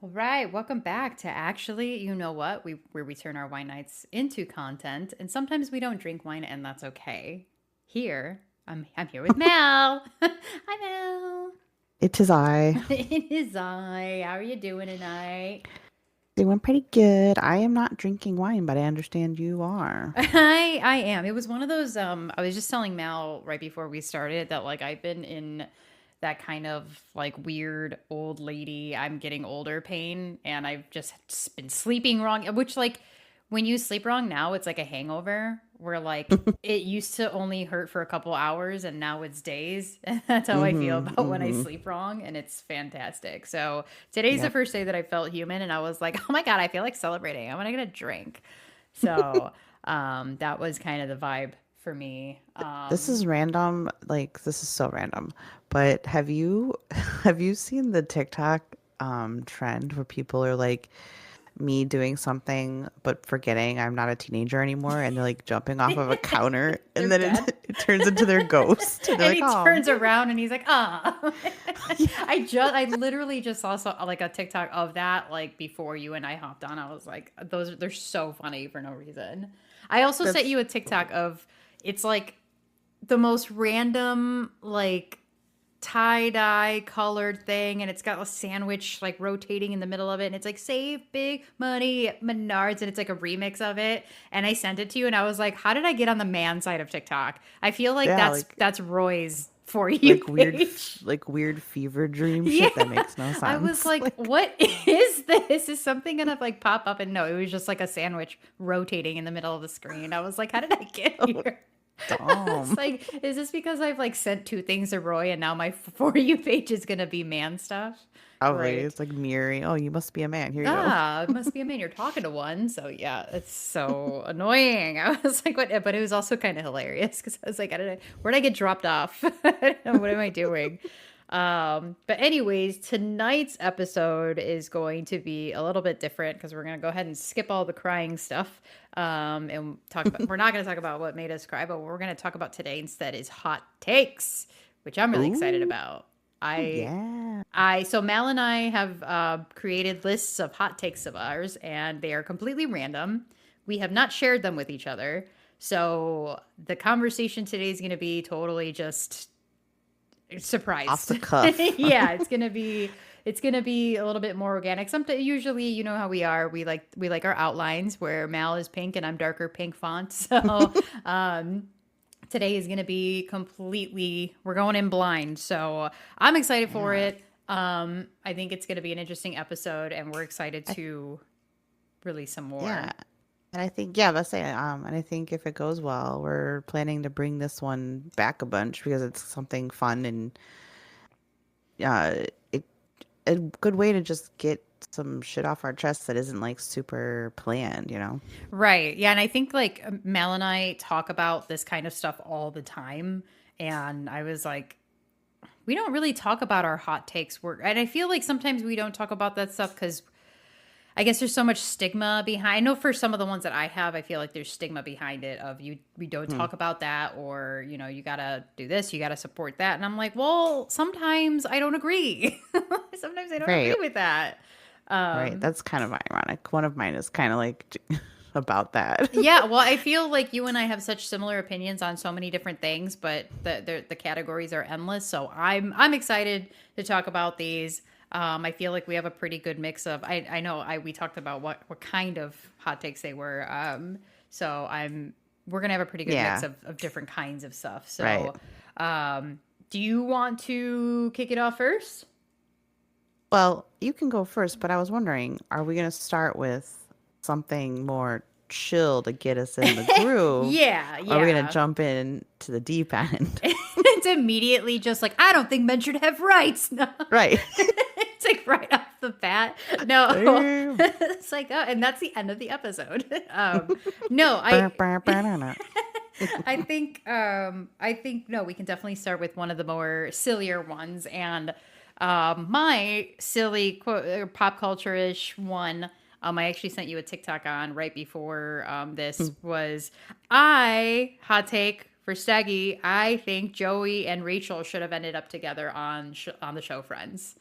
All right, welcome back to Actually You Know What, where we turn our wine nights into content, and sometimes we don't drink wine, and that's okay. Here, I'm here with Mel. Hi, Mel. It is I. It is I. How are you doing tonight? Doing pretty good. I am not drinking wine, but I understand you are. I am. It was one of those. I was just telling Mal right before we started that like I've been in that kind of like weird old lady I'm getting older pain, and I've just been sleeping wrong, which like when you sleep wrong now it's like a hangover where like it used to only hurt for a couple hours and now it's days. And that's how I feel Mm-hmm. about when I Mm-hmm. sleep wrong, and it's fantastic. So today's the Yep. first day that I felt human, and I was like, oh my God, I feel like celebrating. I'm gonna get a drink. So that was kind of the vibe for me. This is random. Like this is so random. But have you have you seen the TikTok trend where people are like me doing something but forgetting I'm not a teenager anymore and they're like jumping off of a counter They're and then dead. it turns into their ghost. They're And like, he "Oh." turns around and he's like, ah. Yeah. I literally just saw like a TikTok of that like before you and I hopped on. I was like, they're so funny for no reason. I also sent That's you a TikTok of it's like the most random like tie-dye colored thing, and it's got a sandwich like rotating in the middle of it, and it's like save big money at Menards, and it's like a remix of it. And I sent it to you and I was like, how did I get on the man side of TikTok? I feel like yeah, that's Roy's for you page. like weird fever dream Yeah. shit that makes no I was sense. like, Like what is this? Is something gonna like pop up? And no, it was just like a sandwich rotating in the middle of the screen. I was like, how did I get so here? It's dumb. like, is this because I've like sent two things to Roy and now my For You page is gonna be man stuff? Probably. Great. It's like mirroring. Oh, you must be a man. Here you go. Ah, it must be a man. You're talking to one. So yeah, it's so annoying. I was like, what? But it was also kind of hilarious because I was like, where'd I get dropped off? I don't know, what am I doing? But anyways, tonight's episode is going to be a little bit different because we're gonna go ahead and skip all the crying stuff. And talk about we're not gonna talk about what made us cry, but what we're gonna talk about today instead is hot takes, which I'm really excited Ooh, about. I yeah. so Mal and I have created lists of hot takes of ours, and they are completely random. We have not shared them with each other, so the conversation today is going to be totally just Off surprised. the cuff. Yeah, it's gonna be a little bit more organic. Sometimes usually, you know how we are. We like our outlines where Mal is pink and I'm darker pink font. So um, today is gonna be completely we're going in blind. So I'm excited for Yeah. it. I think it's gonna be an interesting episode, and we're excited I, to release some yeah. more. And I think, yeah, let's say, and I think if it goes well, we're planning to bring this one back a bunch because it's something fun and it a good way to just get some shit off our chest that isn't like super planned, you know? Right. Yeah. And I think like Mel and I talk about this kind of stuff all the time. And I was like, we don't really talk about our hot takes. And I feel like sometimes we don't talk about that stuff because I guess there's so much stigma behind. I know for some of the ones that I have, I feel like there's stigma behind it of you. We don't Hmm. talk about that, or you know, you gotta do this, you gotta support that. And I'm like, well, sometimes I don't agree. Sometimes I don't agree Right. with that. Right. Um, That's kind of ironic. One of mine is kind of like about that. Yeah, well, I feel like you and I have such similar opinions on so many different things, but the categories are endless. So I'm excited to talk about these. I feel like we have a pretty good mix of. I know we talked about what kind of hot takes they were. So we're gonna have a pretty good mix Yeah. of different kinds of stuff. Right. So, do you want to kick it off first? Well, you can go first, but I was wondering, are we going to start with something more chill to get us in the groove? Yeah, Or are we going to yeah. jump in to the deep end? It's immediately just like I don't think men should have rights. No. Right. It's like right off the bat. No, Damn. it's like, oh, and that's the end of the episode. No, Bah, bah, bah, nah, nah. I think no, we can definitely start with one of the more sillier ones, and my silly quote pop culture ish one. I actually sent you a TikTok on right before this was I hot take for Steggy. I think Joey and Rachel should have ended up together on the show Friends.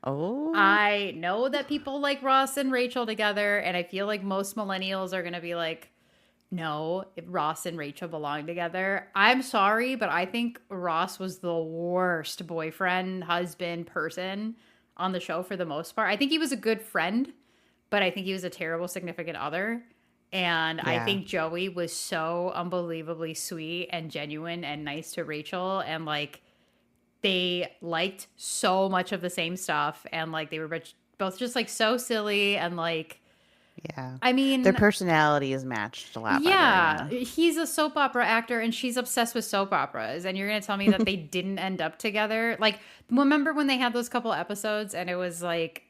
Oh, I know that people like Ross and Rachel together, and I feel like most millennials are going to be like, no, Ross and Rachel belong together. I'm sorry, but I think Ross was the worst boyfriend, husband, person on the show for the most part. I think he was a good friend, but I think he was a terrible significant other. And I yeah. think Joey was so unbelievably sweet and genuine and nice to Rachel. And like, they liked so much of the same stuff. And like, they were both just like so silly. And like, Yeah. I Their mean, personality is matched a lot better, yeah, yeah. he's a soap opera actor and she's obsessed with soap operas. And you're going to tell me that they didn't end up together? Like, remember when they had those couple episodes and it was like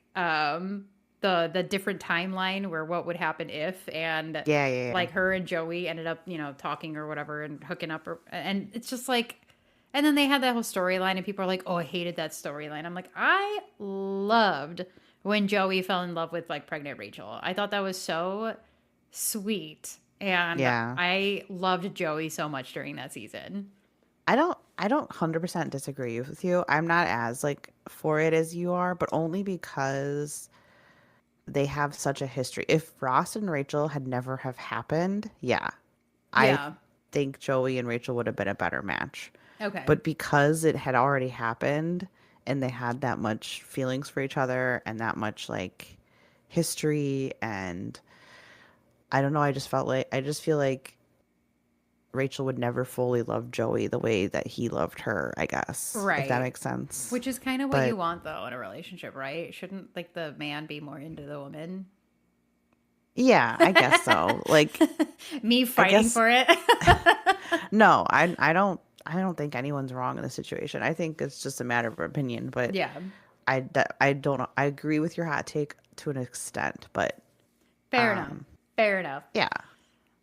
the different timeline where what would happen if, and Yeah, yeah, yeah. like her and Joey ended up, talking or whatever and hooking up, and it's just like, and then they had that whole storyline and people are like, "Oh, I hated that storyline." I'm like, "I loved when Joey fell in love with like pregnant Rachel. I thought that was so sweet. And Yeah. I loved Joey so much during that season." I don't 100% disagree with you. I'm not as like for it as you are, but only because they have such a history. If Ross and Rachel had never have happened, yeah, I Yeah. think Joey and Rachel would have been a better match. Okay. But because it had already happened and they had that much feelings for each other and that much like history, and I don't know, I just feel like Rachel would never fully love Joey the way that he loved her, I guess, if that Right. makes sense. Which is kind of what you But want though in a relationship, right? Shouldn't like the man be more into the woman? yeah, I guess so. Like Me I fighting guess for it. no, I don't think anyone's wrong in this situation. I think it's just a matter of opinion, but Yeah. I don't I agree with your hot take to an extent, but Fair enough. um Fair enough. yeah,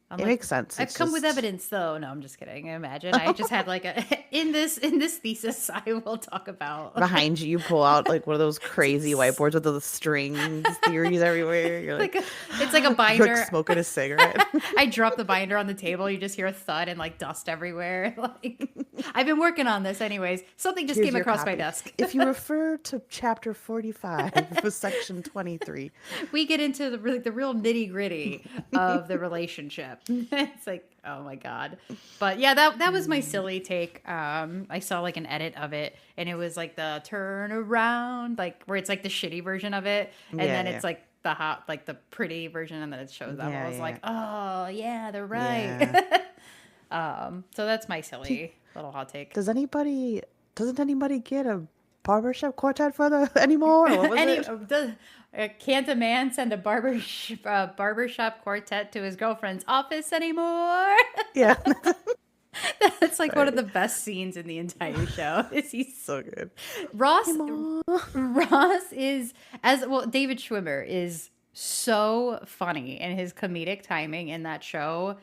I'm it like, makes sense. I've It's come with just evidence though. No, I'm just kidding. Imagine I just had like a in this thesis I will talk about behind you, you pull out like one of those crazy whiteboards with the strings, theories everywhere. You're like like, it's like a you're like binder. smoking a cigarette. I drop the binder on the table. You just hear a thud and like dust everywhere. Like, I've been working on this anyways. Something just Here's came your across my copy. desk. If you refer to chapter 45 with section 23. We get into the real nitty gritty of the relationship. It's like, oh my god. But yeah, that was my Mm, silly take. I saw like an edit of it, and it was like the turn around, like where it's like the shitty version of it, and yeah, then yeah. it's like the hot, like the pretty version, and then it shows up. I Yeah, was yeah. like, oh yeah, they're right. Yeah. So that's my Do- silly little hot take. doesn't anybody get a barbershop quartet for the anymore? Or what was Any it? can't a man send a barbershop quartet to his girlfriend's office anymore? Yeah. That's like one of Sorry. the best scenes in the entire show. Is he's So good. Hey, Ross mom. Ross is, as well, David Schwimmer is so funny, and his comedic timing in that show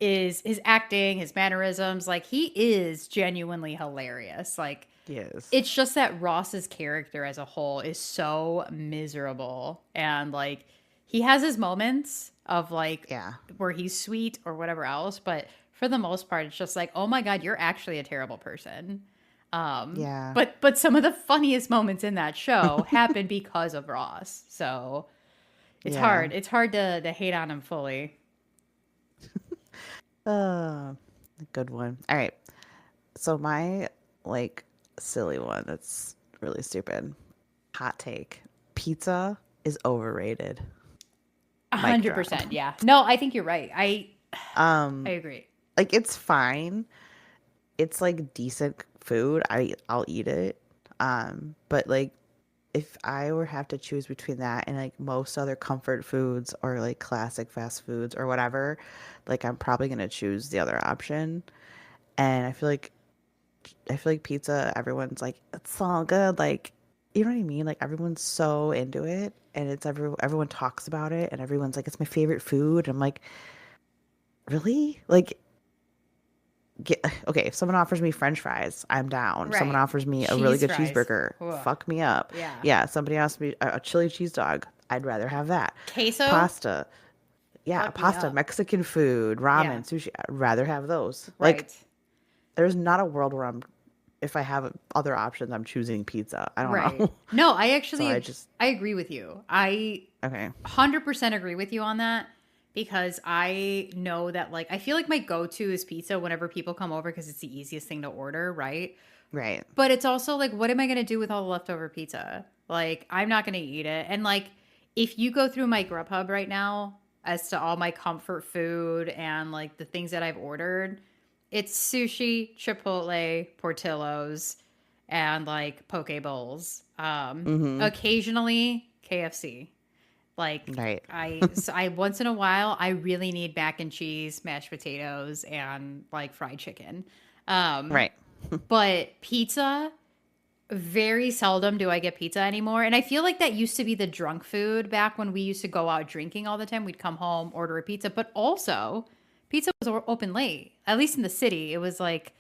is his acting, his mannerisms, like he is genuinely hilarious. Like, Yes. it's just that Ross's character as a whole is so miserable, and like he has his moments of like Yeah. where he's sweet or whatever else, but for the most part it's just like, oh my god, you're actually a terrible person. Yeah. But some of the funniest moments in that show happen because of Ross. So Yeah. it's hard to hate on him fully. Uh, good one. All right. So my like silly one that's really stupid. Hot take. Pizza is overrated. Mic drop. 100%. Yeah, no, I think you're right. I Um, agree. like it's fine. It's like decent food. I'll eat it. But like if I were have to choose between that and like most other comfort foods or like classic fast foods or whatever, like I'm probably gonna choose the other option. And I feel like pizza, everyone's like, it's all good. Like, you know what I mean? Like everyone's so into it and everyone talks about it and everyone's like, it's my favorite food. I'm like, really? Like okay, if someone offers me French fries, I'm down. If someone Right. offers me a really Cheese good fries. cheeseburger, Ugh. fuck me up. Yeah. Yeah, somebody asks me a chili cheese dog, I'd rather have that. Queso, Pasta, yeah, fuck me pasta, up. Mexican food, Yeah. ramen, sushi, I'd rather have those. Like, Right. there's not a world where I'm if I have other options, I'm choosing pizza. I don't Right. know. No, I So I actually just I agree with you. I okay. 100% agree with you on that because I know that like I feel like my go-to is pizza whenever people come over because it's the easiest thing to order, right? Right. But it's also like what am I going to do with all the leftover pizza? Like I'm not going to eat it. And like if you go through my Grubhub right now as to all my comfort food and like the things that I've ordered, it's sushi, Chipotle, Portillo's, and like poke bowls. Mm-hmm. Occasionally KFC. Like Right. I once in a while I really need mac and cheese, mashed potatoes, and like fried chicken. Um, Right. but pizza, very seldom do I get pizza anymore. And I feel like that used to be the drunk food back when we used to go out drinking all the time. We'd come home, order a pizza, but also pizza was open late. At least in the city, it was like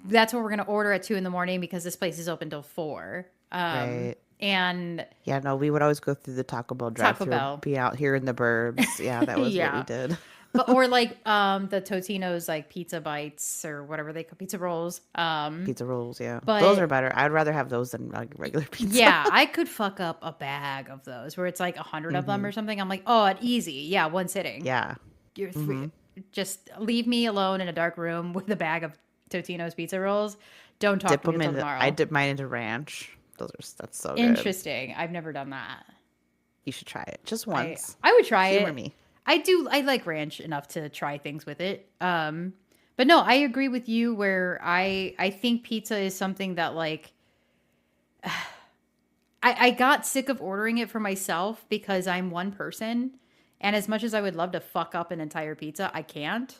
that's what we're gonna order at 2 in the morning because this place is open till 4. Right. And Yeah, no, we would always go through the Taco Bell Taco drive-through, Bell, be out here in the burbs. Yeah, that was what we yeah. did. But or like the Totino's like pizza bites or whatever they call pizza rolls. Pizza rolls, yeah. Those are But better. I'd rather have those than like regular pizza. yeah, I could fuck up a bag of those where it's like 100 of them Mm-hmm. or something. I'm like, oh, it easy. Yeah, one sitting. Yeah. You're Mm-hmm. just leave me alone in a dark room with a bag of Totino's pizza rolls. Don't talk Dip to me them until in. I tomorrow. dip mine into ranch. That's so good. Interesting. I've never done that. You should try it just I once. I would try Humor it. me. I like ranch enough to try things with it. But no, I agree with you where I think pizza is something that like I got sick of ordering it for myself because I'm one person. And as much as I would love to fuck up an entire pizza, I can't.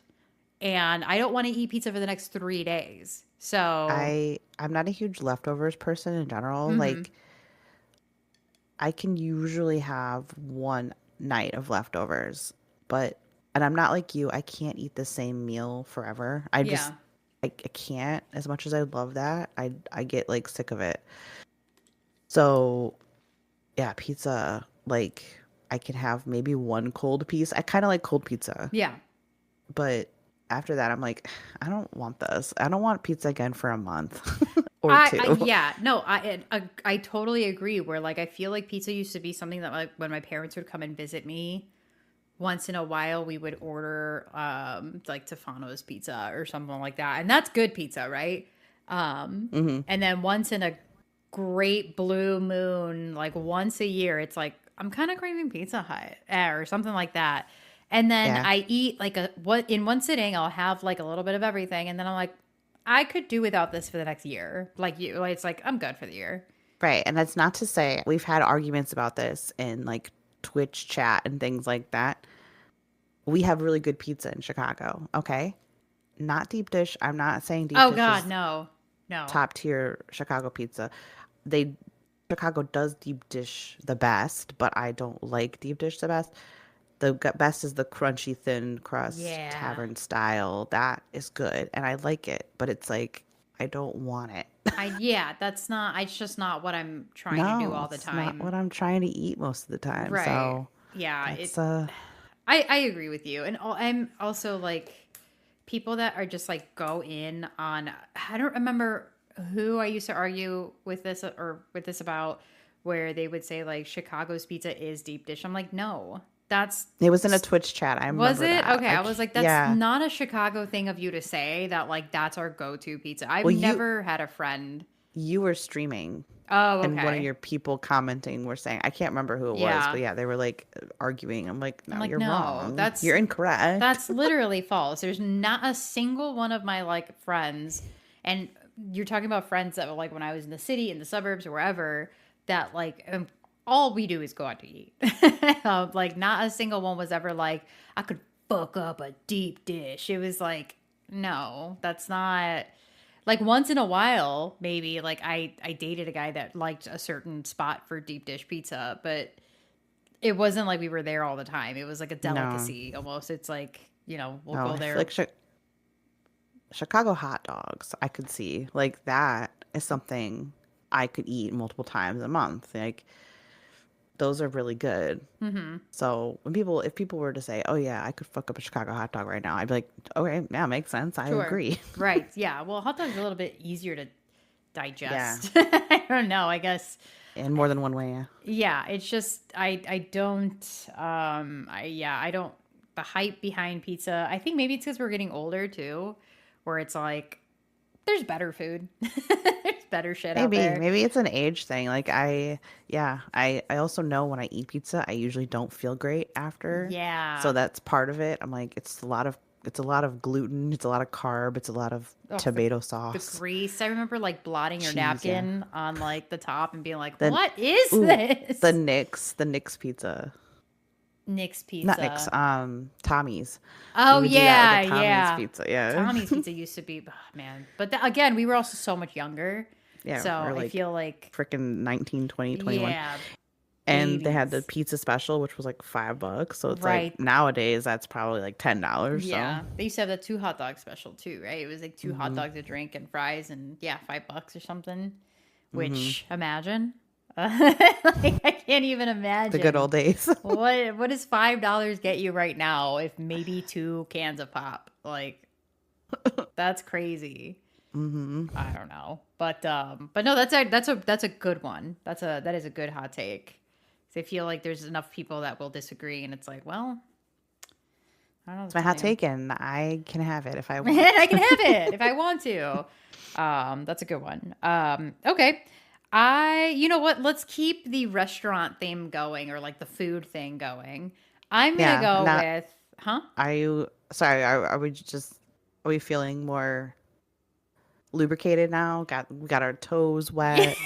And I don't want to eat pizza for the next 3 days. So, I'm not a huge leftovers person in general. mhm. Like I can usually have one night of leftovers, but and I'm not like you. I can't eat the same meal forever. Yeah. I can't as much as I love that. I get like sick of it. So yeah, pizza, like I can have maybe one cold piece. I kind of like cold pizza, Yeah. but after that, I'm like, I don't want this. I don't want pizza again for a month or I two. yeah, no, I totally agree where like I feel like pizza used to be something that like when my parents would come and visit me, once in a while we would order like Tefano's pizza or something like that. And that's good pizza, right? Hmm. And then once in a great blue moon, like once a year, it's like I'm kind of craving Pizza Hut or something like that. And then Yeah, I eat like a what in one sitting, I'll have like a little bit of everything, and then I'm like, I could do without this for the next year. Like you, like it's like I'm good for the year. right. And that's not to say we've had arguments about this in like Twitch chat and things like that. We have really good pizza in Chicago, okay? Not deep dish. I'm not saying deep Oh dish God, is no, no. top tier Chicago pizza. They Chicago does deep dish the best, but I don't like deep dish the best. The best is the crunchy thin crust Yeah, tavern style. That is good and I like it, but it's like I don't want it. yeah, that's not. It's just not what I'm trying to do No, all the it's not time. what I'm trying to eat most of the time. Right. So Yeah. that's I agree with you, and I'm also like people that are just like go in on. I don't remember who I used to argue with this or with this about, where they would say like Chicago's pizza is deep dish. I'm like, no, that's it was in a Twitch chat. I was remember it that. okay? I was like, that's Yeah. not a Chicago thing of you to say that like that's our go to pizza. I've Well, never had a friend. you were streaming Oh, and one of okay. your people commenting were saying, I can't remember who it was, Yeah. but yeah, they were like arguing. I'm like, I'm no, like, you're no, wrong. You're incorrect. that's literally false. There's not a single one of my like friends, and you're talking about friends that were like when I was in the city, in the suburbs, or wherever, that like all we do is go out to eat. Like not a single one was ever like I could fuck up a deep dish. It was like no, that's not. Like once in a while, maybe like I dated a guy that liked a certain spot for deep dish pizza, but it wasn't like we were there all the time. It was like a No, delicacy almost. It's like, we'll no. go there. Like Chicago hot dogs, I could see like that is something I could eat multiple times a month. Like those are really good. Hmm. So if people were to say, "Oh yeah, I could fuck up a Chicago hot dog right now," I'd be like, "Okay, yeah, makes sense. I Sure. agree." Right. Yeah. Well, hot dog's a little bit easier to Yeah. digest. I don't know. I guess In more than one way. Yeah. yeah, it's just I don't I don't the hype behind pizza. I think maybe it's because we're getting older too, where it's like there's better food. There's better shit out Maybe, there. maybe it's an age thing. Like yeah, I also know when I eat pizza, I usually don't feel great after. So Yeah. that's part of it. I'm like, it's a lot of gluten, it's a lot of carb, it's a lot of Oh, tomato the sauce, grease. I remember like blotting your cheese, yeah. napkin on like the top and being like, Then, "What is ooh, this?" The Nick's pizza. Nick's Not Nick's, pizza. Tommy's. We Oh would do that with a yeah, Tommy's yeah. pizza, yeah. Tommy's pizza used to be, oh, man. But again, we were also so much younger. Yeah, So we're I like feel like, freaking 19, 20, 21. yeah, And they had the babies. pizza special, which was like $5. So it's like Right. nowadays that's probably like $10. So Yeah. They used to have that two hot dog special too, right? It was like two hot hmm dogs, a drink, and fries, and yeah, $5 or something. hmm Which imagine, like, I can't even the good imagine old days. what does $5 get you right now? If maybe two cans of pop, like that's crazy. hmm I don't know, but no, that's a good one. That is a good hot take. 'Cause I feel like there's enough people that will disagree, and it's like, well, I don't know, It's my hot take, and I can have it if I man, want. I can have it if I want to. That's a good one. Okay. You know what? Let's keep the restaurant theme going, or like the food thing going. I'm gonna Yeah, go not with, huh? are you sorry, are we feeling more lubricated now? We got our toes wet.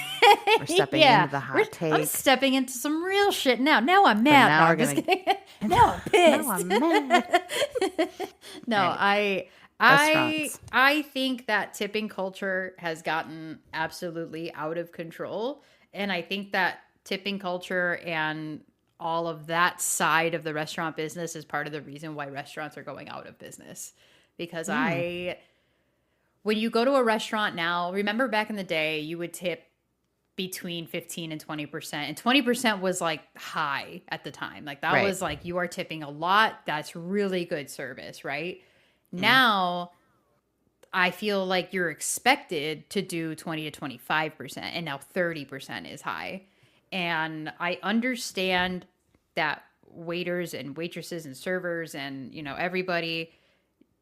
We're stepping Yeah, into the hot I'm take. stepping into some real shit now. Now I'm But mad. No, now we're I'm just gonna kidding. Now I'm now pissed. I'm mad. No, All right. I Restaurants. I think that tipping culture has gotten absolutely out of control, and I think that tipping culture and all of that side of the restaurant business is part of the reason why restaurants are going out of business. Because Mm, when you go to a restaurant now, remember back in the day, you would tip between 15 and 20%. And 20% was like high at the time. Like that right. was like you are tipping a lot. That's really good service, right? Mm, Now, I feel like you're expected to do 20 to 25%, and now 30% is high. And I understand that waiters and waitresses and servers and, everybody,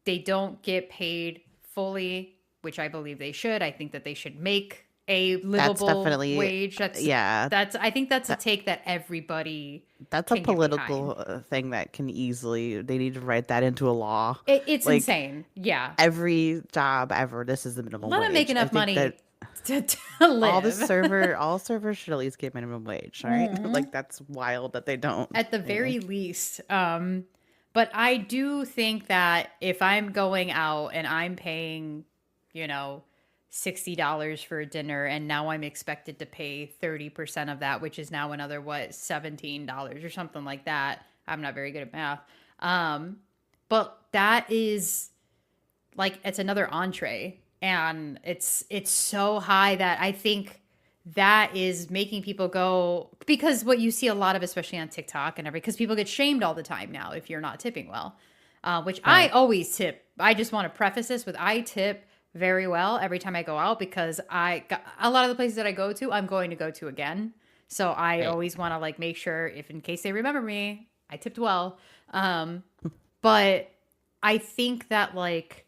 they don't get paid fully, which I believe they should. I think that they should make a that's livable definitely wage. yeah. I think that's a That take that everybody that's a can get behind. political thing that can easily they need to write that into a law. It's Like insane. Yeah. every job ever, this is the minimum Let them make wage. I enough think that money to live. all servers should at least get minimum wage, all right? Like that's wild that they don't. At the Anyway. very least. But I do think that if I'm going out and I'm paying, you know, $60 for a dinner, and now I'm expected to pay 30% of that, which is now another what, $17 or something like that. I'm not very good at math. But that is like it's another entree, and it's so high that I think that is making people go, because what you see a lot of, especially on TikTok and every, because people get shamed all the time now if you're not tipping well, which I Right. always tip. I just want to preface this with I tip very well every time I go out, because a lot of the places that I go to, I'm going to go to again. So I Right. always want to like make sure, if in case they remember me, I tipped well. But I think that like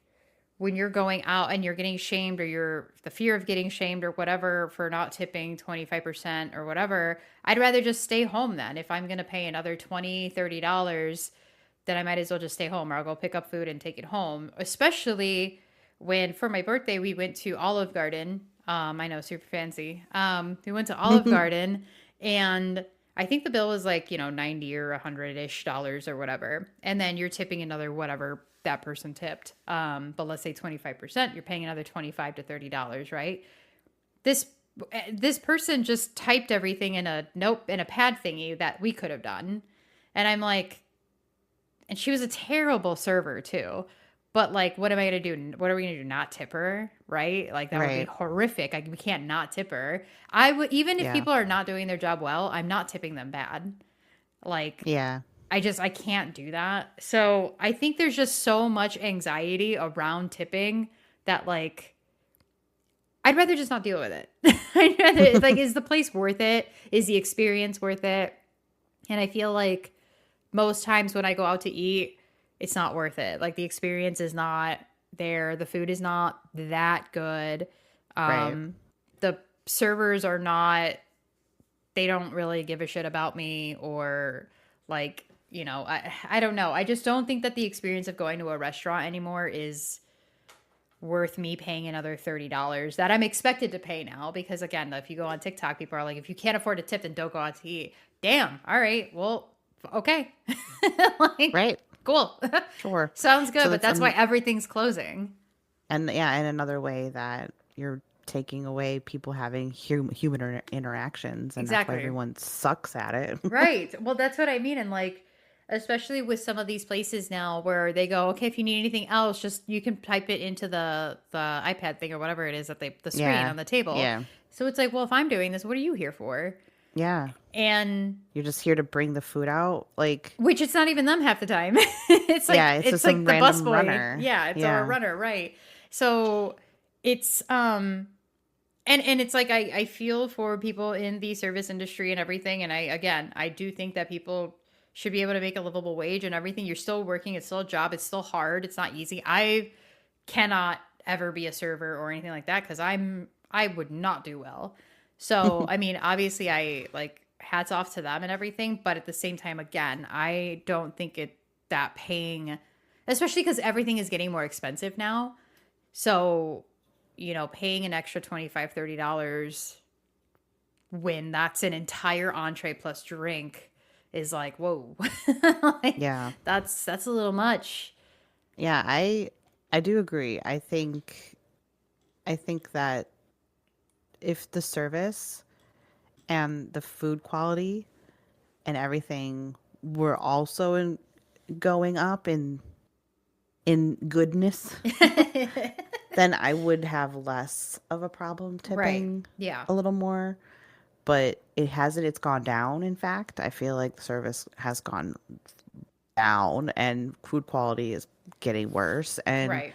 when you're going out and you're getting shamed, or you're the fear of getting shamed or whatever for not tipping 25% or whatever, I'd rather just stay home then. If I'm going to pay another $20, $30, then I might as well just stay home, or I'll go pick up food and take it home. Especially when for my birthday, we went to Olive Garden. I know, super fancy. We went to Olive Garden, and I think the bill was like, 90 or 100-ish dollars or whatever. And then you're tipping another whatever that person tipped. But let's say 25%, you're paying another 25 to $30, right? This this person just typed everything in a pad thingy that we could have done. And I'm like, and she was a terrible server too. But like, what am I gonna do? What are we gonna do? Not tip her, right? Like that would be Right. horrific. Like we can't not tip her. I would, even if Yeah. people are not doing their job well, I'm not tipping them bad. Like Yeah. I can't do that. So I think there's just so much anxiety around tipping that like I'd rather just not deal with it. I'd rather, like, is the place worth it? Is the experience worth it? And I feel like most times when I go out to eat, it's not worth it. Like the experience is not there. The food is not that good. Right. The servers are not, they don't really give a shit about me or like, I don't know. I just don't think that the experience of going to a restaurant anymore is worth me paying another $30 that I'm expected to pay now. Because again, if you go on TikTok, people are like, if you can't afford a tip, then don't go out to eat. Damn. All right. Well, okay. Like, Right. cool. Sure. Sounds good. So But that's that's why everything's closing. and yeah, and another way that you're taking away people having human interactions, and that's why Exactly. everyone sucks at it. Right. Well, that's what I mean. And like, especially with some of these places now where they go, okay, if you need anything else, just you can type it into the iPad thing or whatever it is that the screen Yeah. on the table. Yeah. So it's like, well, if I'm doing this, what are you here for? Yeah. And You're just here to bring the food out. Like, which it's not even them half the time. it's like yeah, it's it's just some like the random busboy. runner. Yeah, it's our Yeah. runner, right? So it's and it's like I feel for people in the service industry and everything. And I do think that people should be able to make a livable wage and everything. You're still working, it's still a job, it's still hard, it's not easy. I cannot ever be a server or anything like that because I would not do well. So I mean, obviously I like hats off to them and everything, but at the same time, again, I don't think it that paying, especially because everything is getting more expensive now. So, paying an extra $25-$30 when that's an entire entree plus drink is like, whoa. Like, Yeah. that's a little much. Yeah, I do agree. I think that if the service and the food quality and everything were also going up in goodness, then I would have less of a problem Right. tipping Yeah. a little more. But it hasn't, it's gone down. In fact, I feel like the service has gone down and food quality is getting worse. And Right.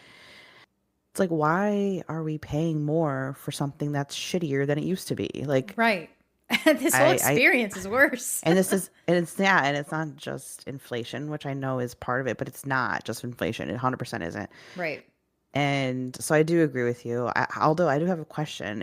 it's like, why are we paying more for something that's shittier than it used to be? Like, Right. This whole I experience is worse. and this is, and it's, yeah, and it's not just inflation, which I know is part of it, but it's not just inflation. It 100% isn't. Right. And so I do agree with you. Although I do have a question.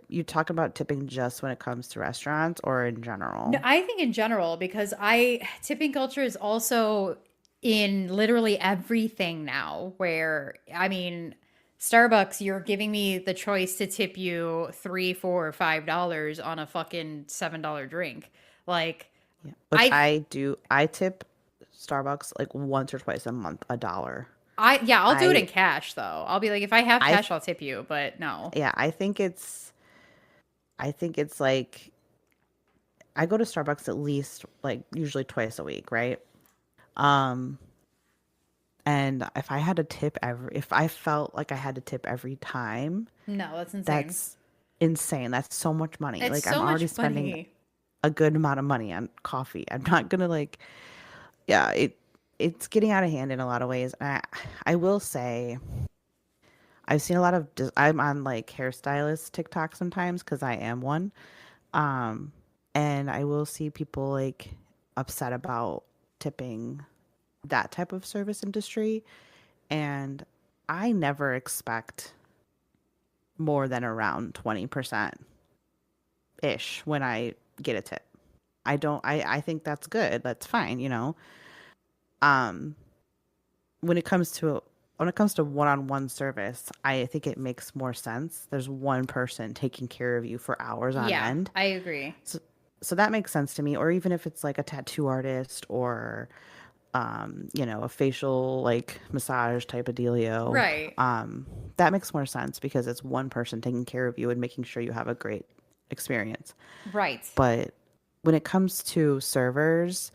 You talk about tipping just when it comes to restaurants or in No, general? I think in general, because I tipping culture is also in literally everything now, where I mean, Starbucks, you're giving me the choice to tip you $3, $4, or $5 on a fucking $7 drink. Like, Yeah. Which I I do. I tip Starbucks like once or twice a month, $1. yeah, I'll do it I in cash though. I'll be like, if I have I cash, I'll tip you, but no. yeah, I think it's like I go to Starbucks at least like usually twice a week, right? Um and if I felt like I had to tip every time, No, that's insane. that's insane. That's so much money. It's Like I'm so much already spending money. a good amount of money on coffee. I'm not gonna like yeah, it's getting out of hand in a lot of ways. And I will say I've seen a lot of I'm on like hairstylist TikTok sometimes because I am one. Um, and I will see people like upset about tipping that type of service industry. And I never expect more than around 20% ish when I get a tip. I think that's good. That's fine. Um, when it comes to one-on-one service, I think it makes more sense. There's one person taking care of you for hours on Yeah, end. I agree. So, so that makes sense to me. Or even if it's like a tattoo artist or a facial like massage type of dealio, Right. that makes more sense because it's one person taking care of you and making sure you have a great experience. Right. But when it comes to servers,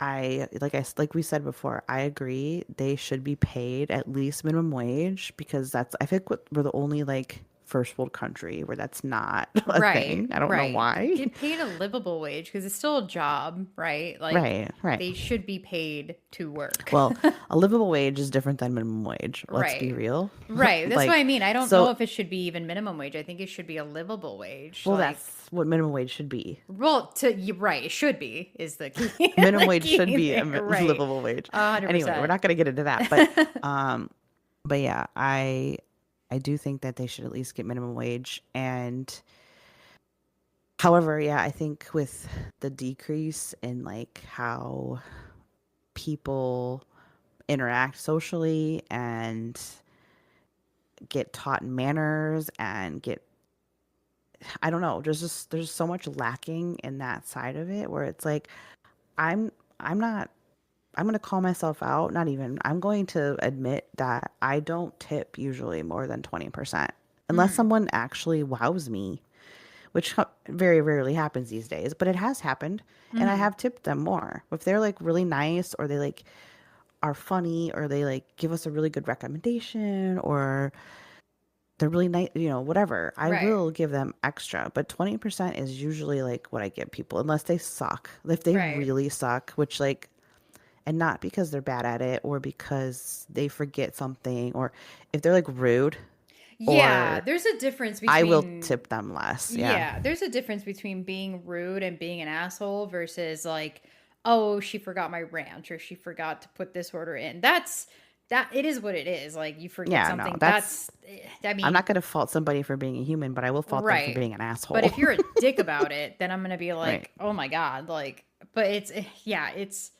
like we said before, I agree they should be paid at least minimum wage because that's I think we're the only like first world country where that's not a Right, thing. I don't know right. why. Get paid a livable wage because it's still a job, right? Like Right, right. they should be paid to work. Well, a livable wage is different than minimum wage. Let's be Right. real. Right. That's what Like, I mean. I don't know so, if it should be even minimum wage. I think it should be a livable wage. well, Like, that's what minimum wage should be. well, right, it should be is the key, Minimum the wage should key be a there. Right. livable wage. Anyway, we're 100%. not going to get into that, but yeah, I do think that they should at least get minimum wage. And however, yeah, I think with the decrease in like how people interact socially and get taught manners and get, I don't know, there's so much lacking in that side of it where it's like I'm I'm not I'm going to call myself out, not even. I'm going to admit that I don't tip usually more than 20% unless Mm, someone actually wows me, which very rarely happens these days, but it has happened and I mm, have tipped them more. If they're like really nice or they like are funny or they like give us a really good recommendation or they're really nice, whatever. I right. will give them extra, but 20% is usually like what I give people unless they suck. If they Right. really suck, which like, and not because they're bad at it or because they forget something or if they're like rude Yeah, or there's a difference I will between tip them less. Yeah. yeah, there's a difference between being rude and being an asshole versus like, oh, she forgot my ranch or she forgot to put this order in. That it is what it is. Like you forget Yeah, no, something. that's, I I'm not mean, going to fault somebody for being a human, but I will fault them for right. being an But asshole. if you're a dick about it, then I'm gonna be Right. like, oh my God, like, but yeah, it's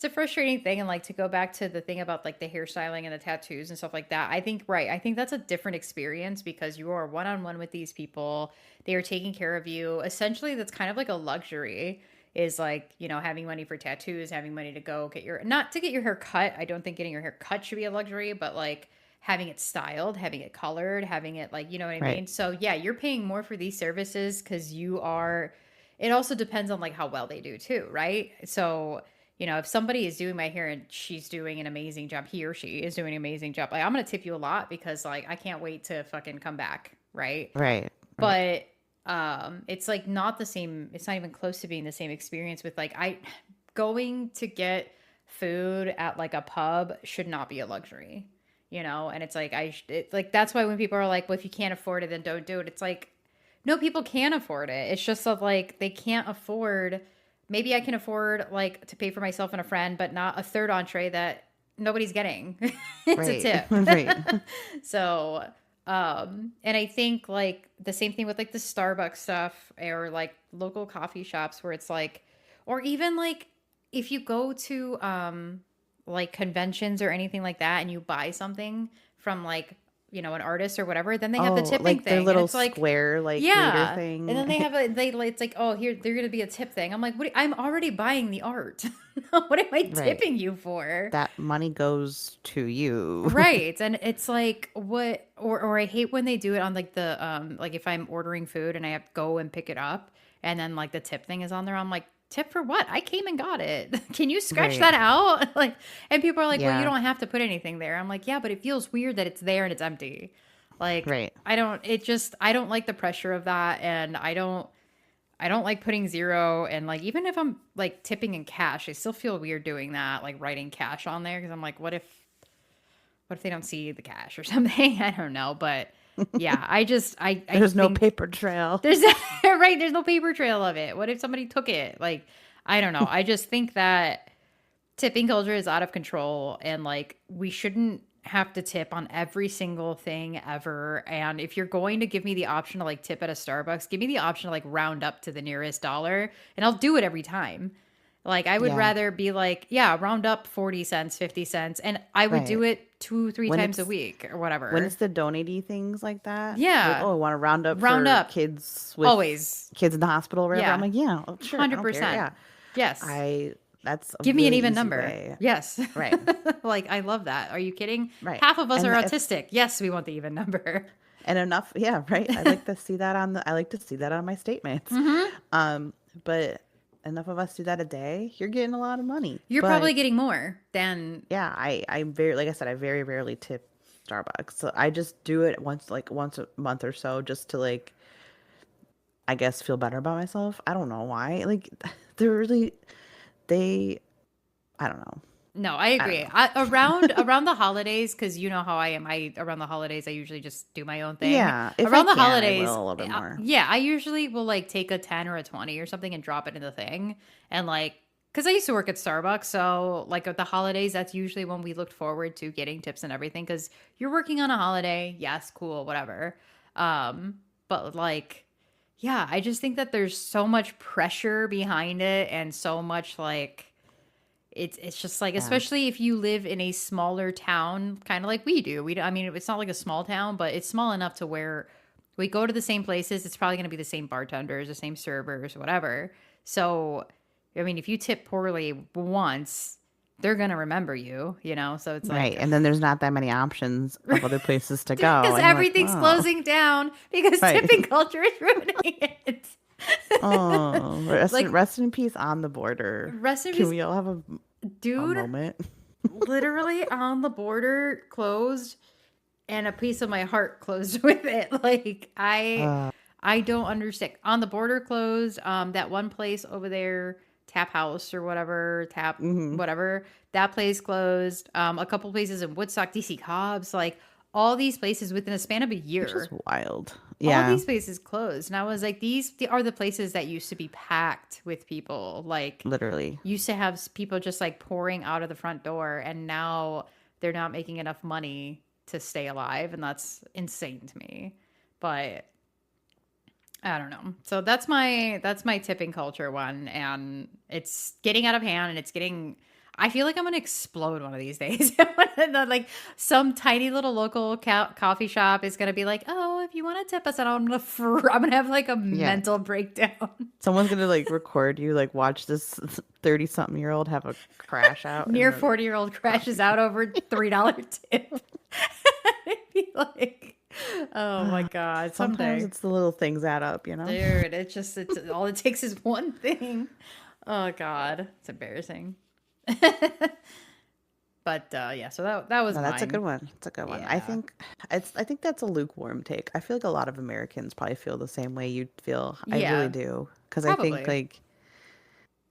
a frustrating thing. And like to go back to the thing about like the hairstyling and the tattoos and stuff like that, I think, right, I think that's a different experience because you are one on one with these people. They are taking care of you. Essentially, that's kind of like a luxury is like, having money for tattoos, having money to go get not to get your hair cut. I don't think getting your hair cut should be a luxury, but like having it styled, having it colored, having it like, you know what I Right. mean? So yeah, you're paying more for these services because it also depends on like how well they do too, right? So, if somebody is doing my hair and she's doing an amazing job, he or she is doing an amazing job, like I'm gonna tip you a lot because like I can't wait to fucking come back, right? Right. Right. But it's like not the same, it's not even close to being the same experience with like I going to get food at like a pub should not be a luxury, and it's like like that's why when people are like, well, if you can't afford it then don't do it, it's like no, people can afford it. It's just that like they can't afford, maybe I can afford like to pay for myself and a friend but not a third entree that nobody's getting. It's a Right. tip. Right. So and I think like the same thing with like the Starbucks stuff or like local coffee shops where it's like, or even like if you go to like conventions or anything like that and you buy something from like, an artist or whatever, then they have the Oh, tipping like their thing and little it's like, square like reader yeah. And then they thing. have it's like, oh, here, they're going to be a tip thing. I'm like, I'm already buying the art. What am I Right. tipping you for? That money goes to you. Right. And it's like what or I hate when they do it on like the like if I'm ordering food and I have to go and pick it up and then like the tip thing is on there. I'm like, tip for what? I came and got it. Can you scratch Right. that out? Like and people are like, well, you Yeah. don't have to put anything there. I'm like, yeah, but it feels weird that it's there and it's empty. Like Right. I don't like the pressure of that and I don't like putting zero and like even if I'm like tipping in cash, I still feel weird doing that, like writing cash on there because I'm like, what if they don't see the cash or something? I don't know, but yeah, I There's no think paper trail. there's right, there's no paper trail of it. What if somebody took it? Like, I don't know. I just think that tipping culture is out of control and like we shouldn't have to tip on every single thing ever. And if you're going to give me the option to like tip at a Starbucks, give me the option to like round up to the nearest dollar and I'll do it every time. Like I would Yeah. rather be like, yeah, round up 40 cents, 50 cents, and I would Right. do it 2, 3 When times a it's week or when whatever. it's the donate things like that, like, Yeah. oh, I want to round up Round for up kids with always. kids in the hospital or whatever. I'm Yeah. like, yeah, oh, sure, I don't care. 100%. Yeah. Yes. I That's a Give me an really even easy number. way. Yes. Right. Like I love that. Are you kidding? Right. Half of us are And if autistic. Yes, we want the even number. and enough, yeah, right. I like to see that on my statements. Mhm. But enough of us do that a day, you're getting a lot of money. You're probably But getting more than yeah, I very, like I said, I very rarely tip Starbucks. So I just do it once a month or so just to like I guess feel better about myself. I don't know why. Like they're really they I don't know. No, I I don't agree. know. Around the holidays, because you know how I am. I around the holidays, I usually just do my own thing. Yeah, if I Around the can, I will holidays, a little bit more. yeah, I usually will like take a 10 or a 20 or something and drop it in the thing, and like because I used to work at Starbucks, so like at the holidays, that's usually when we looked forward to getting tips and everything. Because you're working on a holiday, yes, cool, whatever. But like, yeah, I just think that there's so much pressure behind it, and so much like it's just like, Yeah. especially if you live in a smaller town, kind of like we do. I mean, it's not like a small town, but it's small enough to where we go to the same places. It's probably going to be the same bartenders, the same servers, whatever. So, I mean, if you tip poorly once, they're going to remember you, you know? So it's Right. like, And then there's not that many options of other places to go. because And you're like, everything's oh, closing down because right. tipping culture is ruining it. Oh, Like, rest in peace on the border. rest of Can his we all have a dude, moment? literally on the border closed, and a piece of my heart closed with it. Like Uh, I don't understand. On the border closed, that one place over there, Tap House or whatever, Tap mhm. whatever, that place closed. A couple places in Woodstock, DC Cobbs, like all these places within a span of a Which is year. wild. All Yeah, these places closed. And I was like, these are the places that used to be packed with people. Like literally. used to have people just like pouring out of the front door, and now they're not making enough money to stay alive, and that's insane to me. But I don't know. So that's my tipping culture one, and it's getting out of hand, and it's getting. I feel like I'm gonna explode one of these days. Like some tiny little local coffee shop is gonna be like, "Oh, if you want to tip us," and I'm gonna have like a Yeah. mental breakdown. Someone's gonna like record you, like watch this 30-something-year-old have a crash out in Near the 40-year-old crashes coffee. out over $3 tip. I'd be like, oh my god, Sometimes someday, it's the little things add up, you know? dude. It's all it takes is one thing. Oh god, it's embarrassing. But yeah, so that was No, that's a good mine. one. It's a good one. Yeah, I think that's a lukewarm take. I feel like a lot of Americans probably feel the same way you feel. I really yeah, do. Because I think probably. like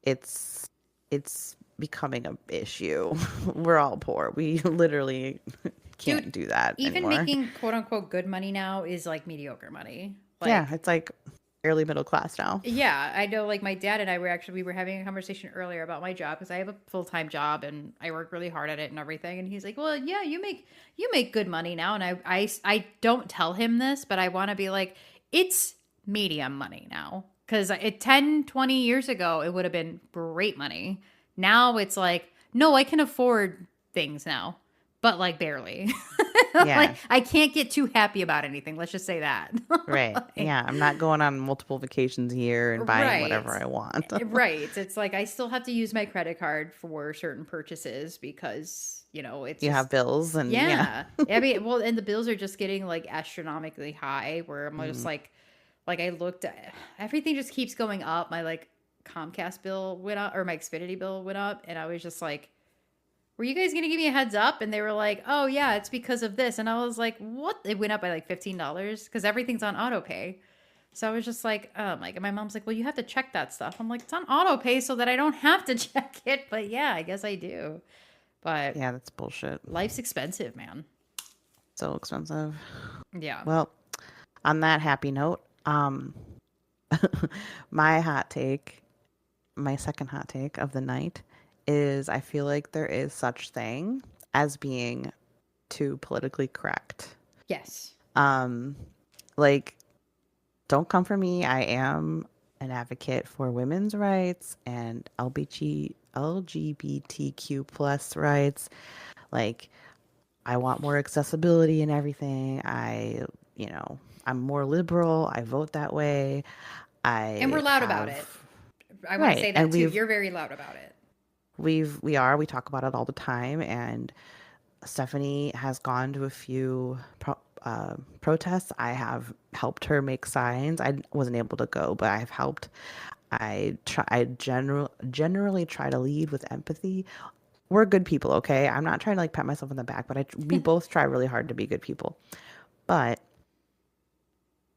it's it's becoming a issue. We're all poor. We literally Dude, can't do that even anymore. making quote unquote good money now is like mediocre money. Yeah, Like it's like barely middle class now. yeah, I know like my dad and I we were having a conversation earlier about my job because I have a full-time job and I work really hard at it and everything, and he's like, "Well, yeah, you make good money now." And I don't tell him this, but I want to be like, "It's medium money now." Cuz it 10, 20 years ago it would have been great money. Now it's like, "No, I can afford things now." But like barely. Like Yeah, I can't get too happy about anything. Let's just say that. right. Like, Yeah, I'm not going on multiple vacations a year and buying right. whatever I want. Right. It's like I still have to use my credit card for certain purchases because, it's You have just, bills and yeah. yeah. I mean, well, and the bills are just getting like astronomically high where I'm just Mm. like I looked at everything just keeps going up. My like Comcast bill went up, or my Xfinity bill went up, and I was just like, were you guys going to give me a heads up? And they were like, oh yeah, it's because of this. And I was like, what? It went up by like $15 because everything's on auto pay. So I was just like, oh my god. My mom's like, well, you have to check that stuff. I'm like, it's on auto pay so that I don't have to check it. But yeah, I guess I do. But Yeah, that's bullshit. life's expensive, man. So expensive. Yeah. Well, on that happy note, my hot take, my second hot take of the night is I feel like there is such thing as being too politically correct. Yes. Um, like, don't come for me. I am an advocate for women's rights and LGBTQ plus rights. Like, I want more accessibility and everything. I'm more liberal. I vote that way. And we're I loud about it. have I want to right, say that and too. You're very loud about it. we talk about it all the time. And Stephanie has gone to a few protests. I have helped her make signs. I wasn't able to go, but I've helped. I generally try to lead with empathy we're good people, okay? I'm not trying to like pat myself on the back, but we both try really hard to be good people. But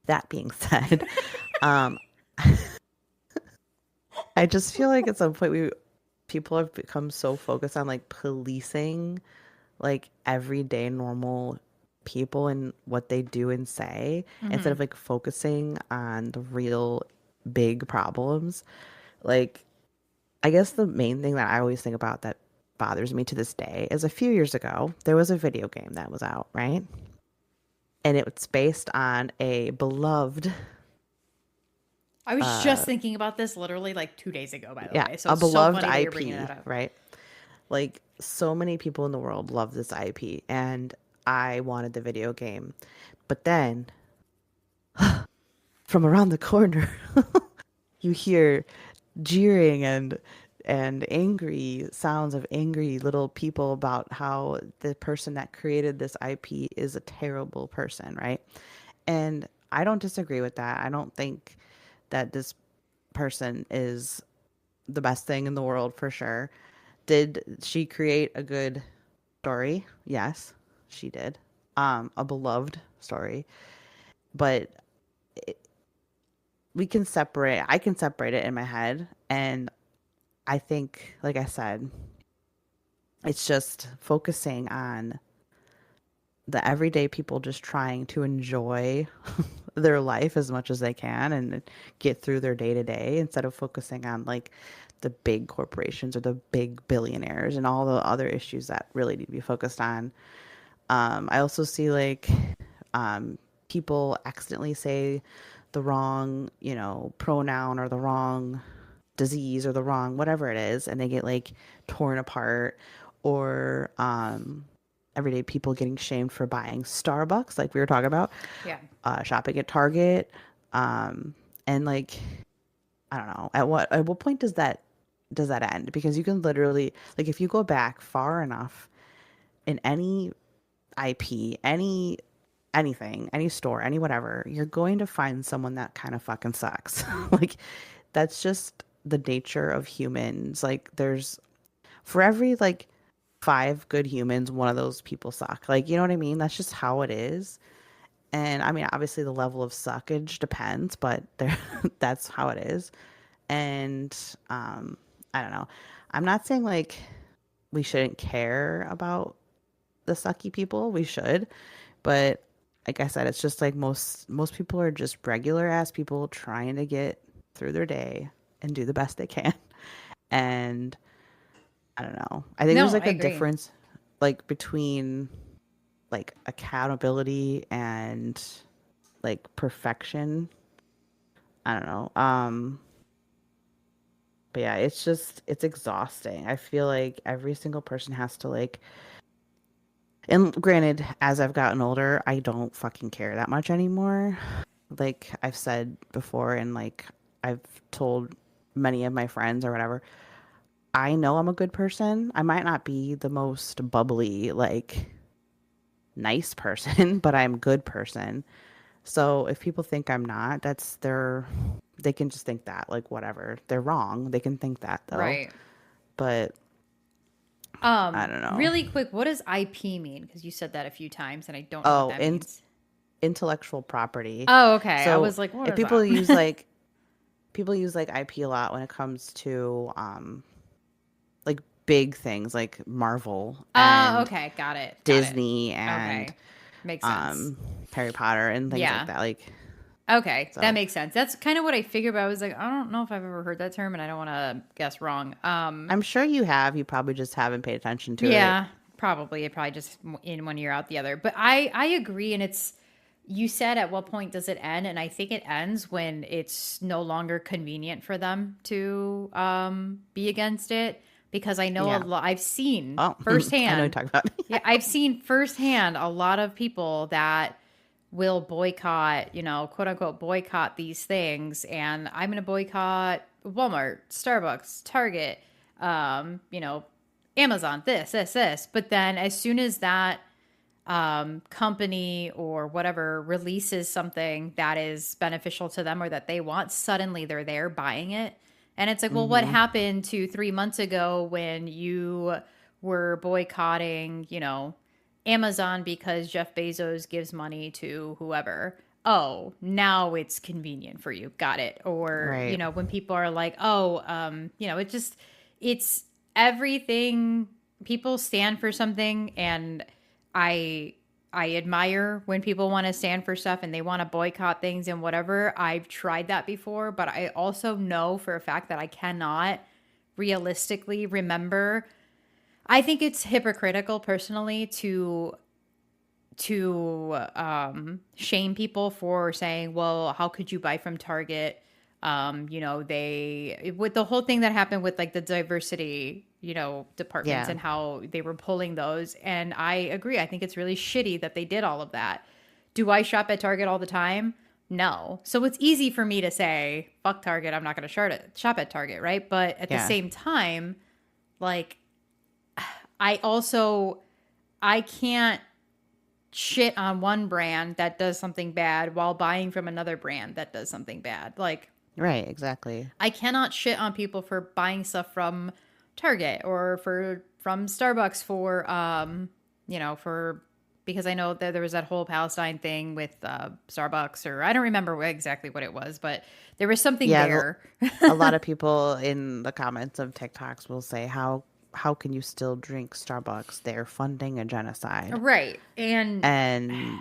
that being said, um, I just feel like at some point people have become so focused on like policing like everyday normal people and what they do and say instead Hmm. of like focusing on the real big problems. Like, I guess the main thing that I always think about that bothers me to this day is a few years ago, there was a video game that was out, right? And it's based on a beloved, I was just uh, thinking about this literally like 2 days ago, by the yeah, way. So a it's so beloved funny that you're bringing that IP, up. right? Like, so many people in the world love this IP, and I wanted the video game. But then from around the corner, you hear jeering and angry sounds of angry little people about how the person that created this IP is a terrible person, right? And I don't disagree with that. I don't think that this person is the best thing in the world for sure. Did she create a good story? Yes, she did. A beloved story, but I can separate it in my head. And I think, like I said, it's just focusing on the everyday people just trying to enjoy their life as much as they can and get through their day to day instead of focusing on like the big corporations or the big billionaires and all the other issues that really need to be focused on. I also see like um, people accidentally say the wrong, pronoun or the wrong disease or the wrong whatever it is, and they get like torn apart, or everyday people getting shamed for buying Starbucks, like we were talking about, Yeah. shopping at Target, um, and like I don't know at what point does that end? Because you can literally like if you go back far enough in any IP, anything, any store, any whatever, you're going to find someone that kind of fucking sucks. Like that's just the nature of humans. Like there's for every like five good humans, one of those people suck. Like you know what I mean? That's just how it is. And I mean, obviously the level of suckage depends, but there that's how it is. And I don't know. I'm not saying like we shouldn't care about the sucky people. We should. But like I said, it's just like most people are just regular ass people trying to get through their day and do the best they can. And I don't know. I think there's No, I like a agree. difference like between like accountability and like perfection. I don't know. But yeah, it's exhausting. I feel like every single person has to like and granted, as I've gotten older, I don't fucking care that much anymore. Like I've said before, and like I've told many of my friends or whatever, I know I'm a good person. I might not be the most bubbly, like nice person, but I'm a good person. So if people think I'm not, they can just think that, like whatever. They're wrong. They can think that though. Right. But I don't know. Really quick, what does IP mean? Because you said that a few times and I don't know what Oh, that means. intellectual property. Oh, okay. I So was like, what if is that? people use like IP a lot when it comes to like big things like Marvel Oh, and okay. Got it. Got it. Disney and Okay. Makes sense. Harry Potter and things like Yeah. that. Like Okay. That so makes sense. That's kind of what I figured, but I was like, I don't know if I've ever heard that term and I don't want to guess wrong. I'm sure you probably just haven't paid attention to it. Yeah, probably. It probably just in one ear out the other. But I agree, and it's you said at what point does it end, and I think it ends when it's no longer convenient for them to be against it because I know a Yeah. lot. I've seen Oh, I know you're firsthand. talking about. Yeah, I've seen firsthand a lot of people that will boycott, quote unquote, boycott these things. And I'm going to boycott Walmart, Starbucks, Target, Amazon, this. But then as soon as that company or whatever releases something that is beneficial to them or that they want, suddenly they're there buying it. And it's like, well, what Mm-hmm. happened to 3 months ago when you we're boycotting, Amazon because Jeff Bezos gives money to whoever. Oh, now it's convenient for you. Got it. Or, Right. when people are like, oh, it's everything. People stand for something, and I I admire when people want to stand for stuff and they want to boycott things and whatever. I've tried that before, but I also know for a fact that I cannot realistically remember. I think it's hypocritical personally to shame people for saying, well, how could you buy from Target? They with the whole thing that happened with like the diversity, departments, Yeah. and how they were pulling those. And I agree. I think it's really shitty that they did all of that. Do I shop at Target all the time? No. So it's easy for me to say, fuck Target, I'm not going to shop at Target, right? But at the Yeah. same time, like, I also I can't shit on one brand that does something bad while buying from another brand that does something bad. Like, Right. Exactly. I cannot shit on people for buying stuff from Target or from Starbucks for because I know that there was that whole Palestine thing with Starbucks, or I don't remember exactly what it was, but there was something Yeah. there. A lot of people in the comments of TikToks will say, how can you still drink Starbucks? They're funding a genocide. Right. And And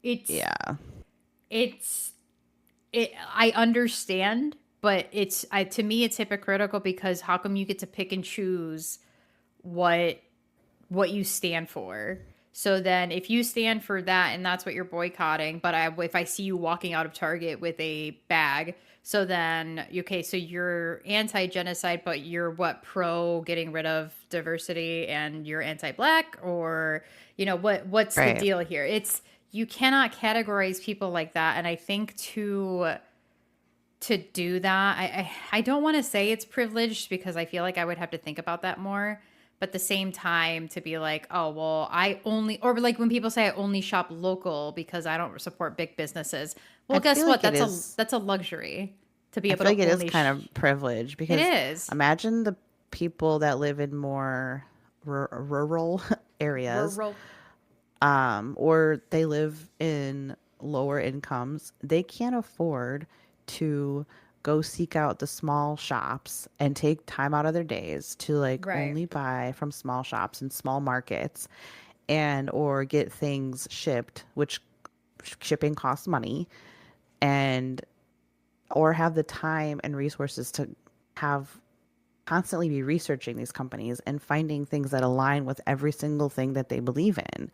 it's yeah. it's I understand, but to me it's hypocritical, because how come you get to pick and choose what you stand for? So then if you stand for that and that's what you're boycotting, but if I see you walking out of Target with a bag, so then okay, so you're anti-genocide, but you're what, pro getting rid of diversity, and you're anti-black, or what's the Right. deal here? It's You cannot categorize people like that, and I think to do that, I don't want to say it's privileged, because I feel like I would have to think about that more. But at the same time, to be like, oh, well, or like when people say I only shop local because I don't support big businesses. Well, I guess feel what? like it That's is. a luxury to be I able feel to like it is only. kind of privileged It because is. imagine the people that live in more rural areas, Rural. or they live in lower incomes. They can't afford to go seek out the small shops and take time out of their days to like Right. only buy from small shops and small markets and or get things shipped, which shipping costs money, and or have the time and resources to have constantly be researching these companies and finding things that align with every single thing that they believe in.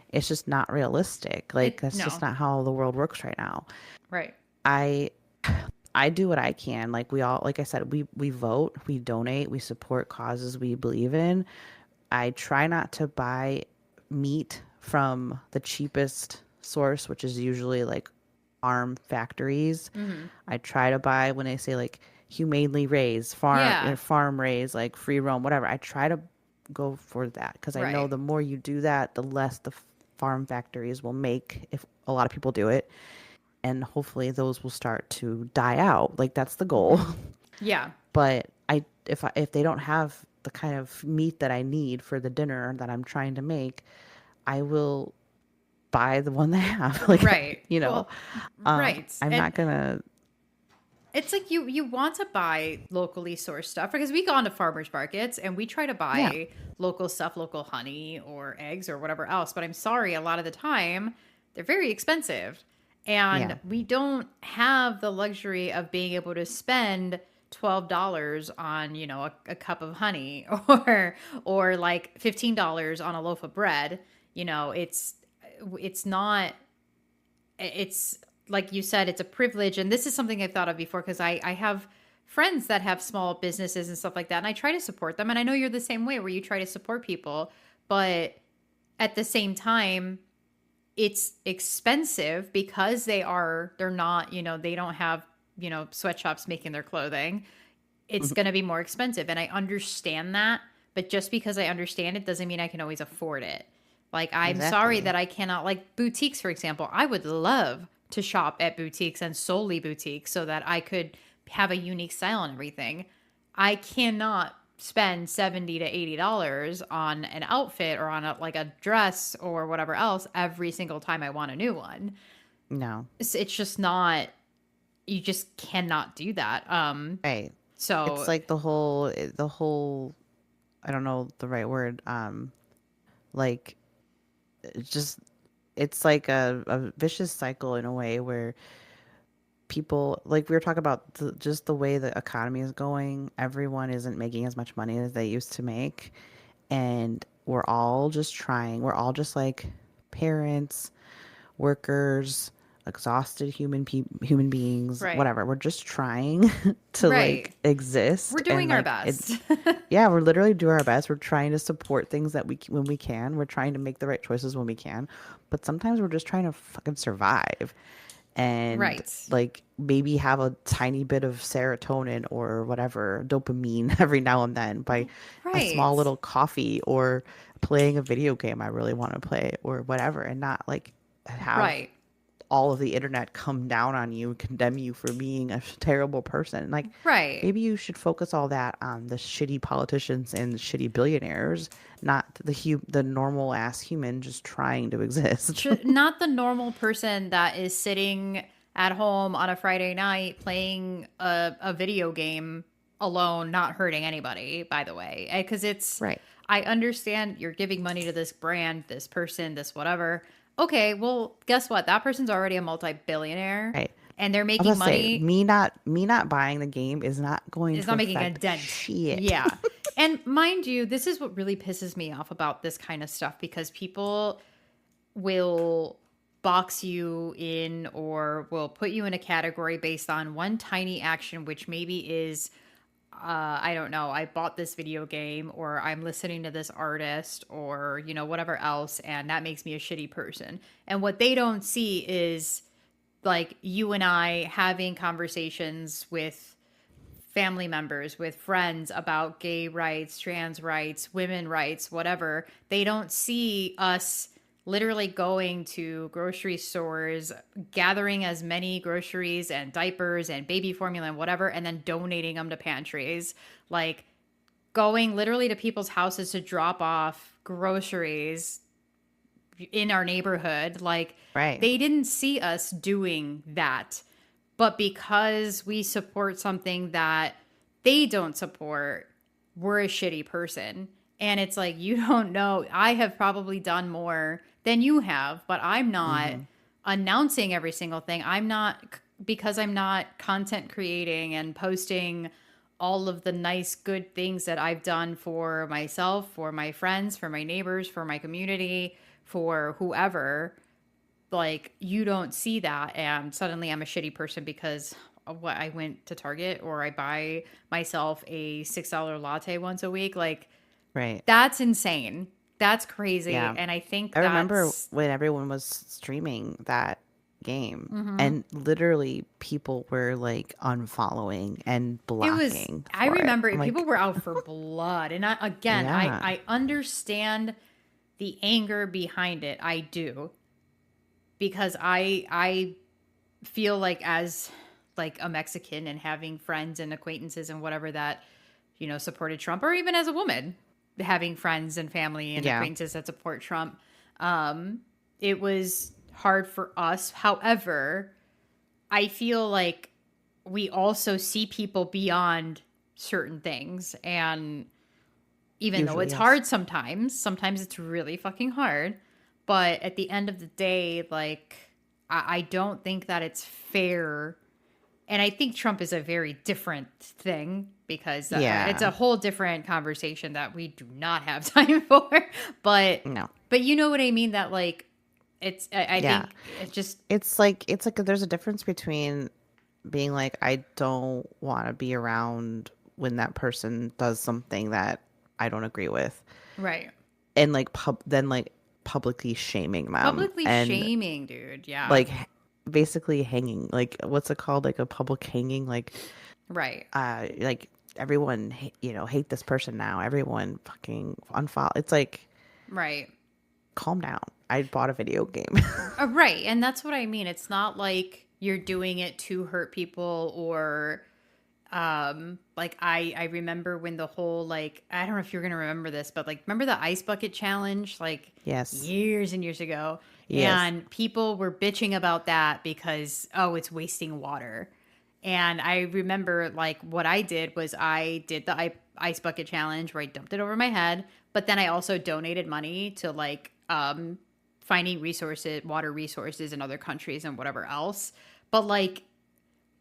It's just not realistic. Like that's just No. not how the world works right now. Right. I I do what I can. Like we all, like I said, we vote, we donate, we support causes we believe in. I try not to buy meat from the cheapest source, which is usually like farm factories. Mm-hmm. I try to buy when they say like humanely raised, farm Yeah. farm raised, like free roam, whatever. I try to go for that because I know Right. the more you do that, the less the farm factories will make if a lot of people do it, and hopefully those will start to die out. Like that's the goal. Mm-hmm. Yeah. But if they don't have the kind of meat that I need for the dinner that I'm trying to make, I will buy the one they have. Like, Right. Well, right. I'm And not gonna. it's like you want to buy locally sourced stuff, because we go on to farmers markets and we try to Yeah, buy local stuff, local honey or eggs or whatever else. But I'm sorry, a lot of the time they're very expensive. yeah, And we don't have the luxury of being able to spend $12 on, a cup of honey, or like $15 on a loaf of bread. It's not, it's like you said, it's a privilege. And this is something I've thought of before, because I have friends that have small businesses and stuff like that, and I try to support them. And I know you're the same way, where you try to support people, but at the same time, it's expensive, because they're not, they don't have, sweatshops making their clothing. It's mhm, going to be more expensive. And I understand that. But just because I understand it doesn't mean I can always afford it. Like, I'm sorry exactly. that I cannot, like boutiques, for example. I would love to shop at boutiques, and solely boutiques, so that I could have a unique style and everything. I cannot spend 70 to $80 on an outfit or on like a dress or whatever else every single time I want a new one. No. It's just not, you just cannot do that. Right. It's So like the whole I don't know the right word. Like it's just it's like a vicious cycle in a way where people, like we were talking about just the way the economy is going, everyone isn't making as much money as they used to make, and we're all just like parents, workers, exhausted human beings, right, whatever. We're just trying to like right, we're exist, and doing our like best. yeah, we're literally doing our best. We're trying to support things that when we can. We're trying to make the right choices when we can, but sometimes we're just trying to fucking survive, and Right, like maybe have a tiny bit of serotonin or whatever dopamine every now and then by a small right, little coffee or playing a video game I really want to play or whatever, and not like have right, all of the internet come down on you and condemn you for being a terrible person. Like right. maybe you should focus all that on the shitty politicians and the shitty billionaires, not the normal ass human just trying to exist. Not the normal person that is sitting at home on a Friday night playing a video game alone, not hurting anybody, by the way. Because Right. I understand you're giving money to this brand, this person, this whatever. Okay, well, guess what? That person's already a multi billionaire Right. and they're I was making gonna say, money. me not buying the game is not going It's to not making a affect dent. shit. Yeah. And mind you, this is what really pisses me off about this kind of stuff because people will box you in or will put you in a category based on one tiny action, which maybe is, I don't know, I bought this video game or I'm listening to this artist or, whatever else, and that makes me a shitty person. And what they don't see is like you and I having conversations with family members, with friends about gay rights, trans rights, women rights, whatever. They don't see us literally going to grocery stores, gathering as many groceries and diapers and baby formula and whatever, and then donating them to pantries. Like going literally to people's houses to drop off groceries in our neighborhood. Like Right. they didn't see us doing that. But because we support something that they don't support, we're a shitty person. And it's like, you don't know. I have probably done more than you have, but I'm not Mm-hmm. announcing every single thing. I'm not, because I'm not content creating and posting all of the nice, good things that I've done for myself, for my friends, for my neighbors, for my community, for whoever. Like you don't see that and suddenly I'm a shitty person because of what I went to Target or I buy myself a $6 latte once a week. Like Right. that's insane. That's crazy. Yeah. And I think I remember that's when everyone was streaming that game, mhm. and literally people were like unfollowing and It was, blocking I for it. remember I'm people like, were out for blood. And again, I, yeah. I understand the anger behind it. I do. Because I feel like as like a Mexican and having friends and acquaintances and whatever that supported Trump, or even as a woman having friends and family and Yeah. acquaintances that support Trump, it was hard for us. However, I feel like we also see people beyond certain things, and even though Usually, it's yes. hard sometimes it's really fucking hard. But at the end of the day, like, I don't think that it's fair. And I think Trump is a very different thing because it's Yeah. a whole different conversation that we do not have time for. But, No. but you know what I mean? That, like, I Yeah. think it just, It's like there's a difference between being like, I don't want to be around when that person does something that I don't agree with, right. and like then like publicly shaming them, Publicly and shaming, dude. Yeah. like basically hanging, like what's it called, like a public hanging, Right. like everyone hate this person now, everyone fucking unfollow. It's like, Right. calm down. I bought a video game. Right. And that's what I mean. It's not like you're doing it to hurt people or Like I remember when the whole, like, I don't know if you're gonna remember this, but like, remember the ice bucket challenge, like Yes. years and years ago, Yes. and people were bitching about that because, oh, it's wasting water. And I remember, like, what I did was I did the ice bucket challenge where I dumped it over my head, but then I also donated money to, like, finding resources, water resources in other countries and whatever else. But like,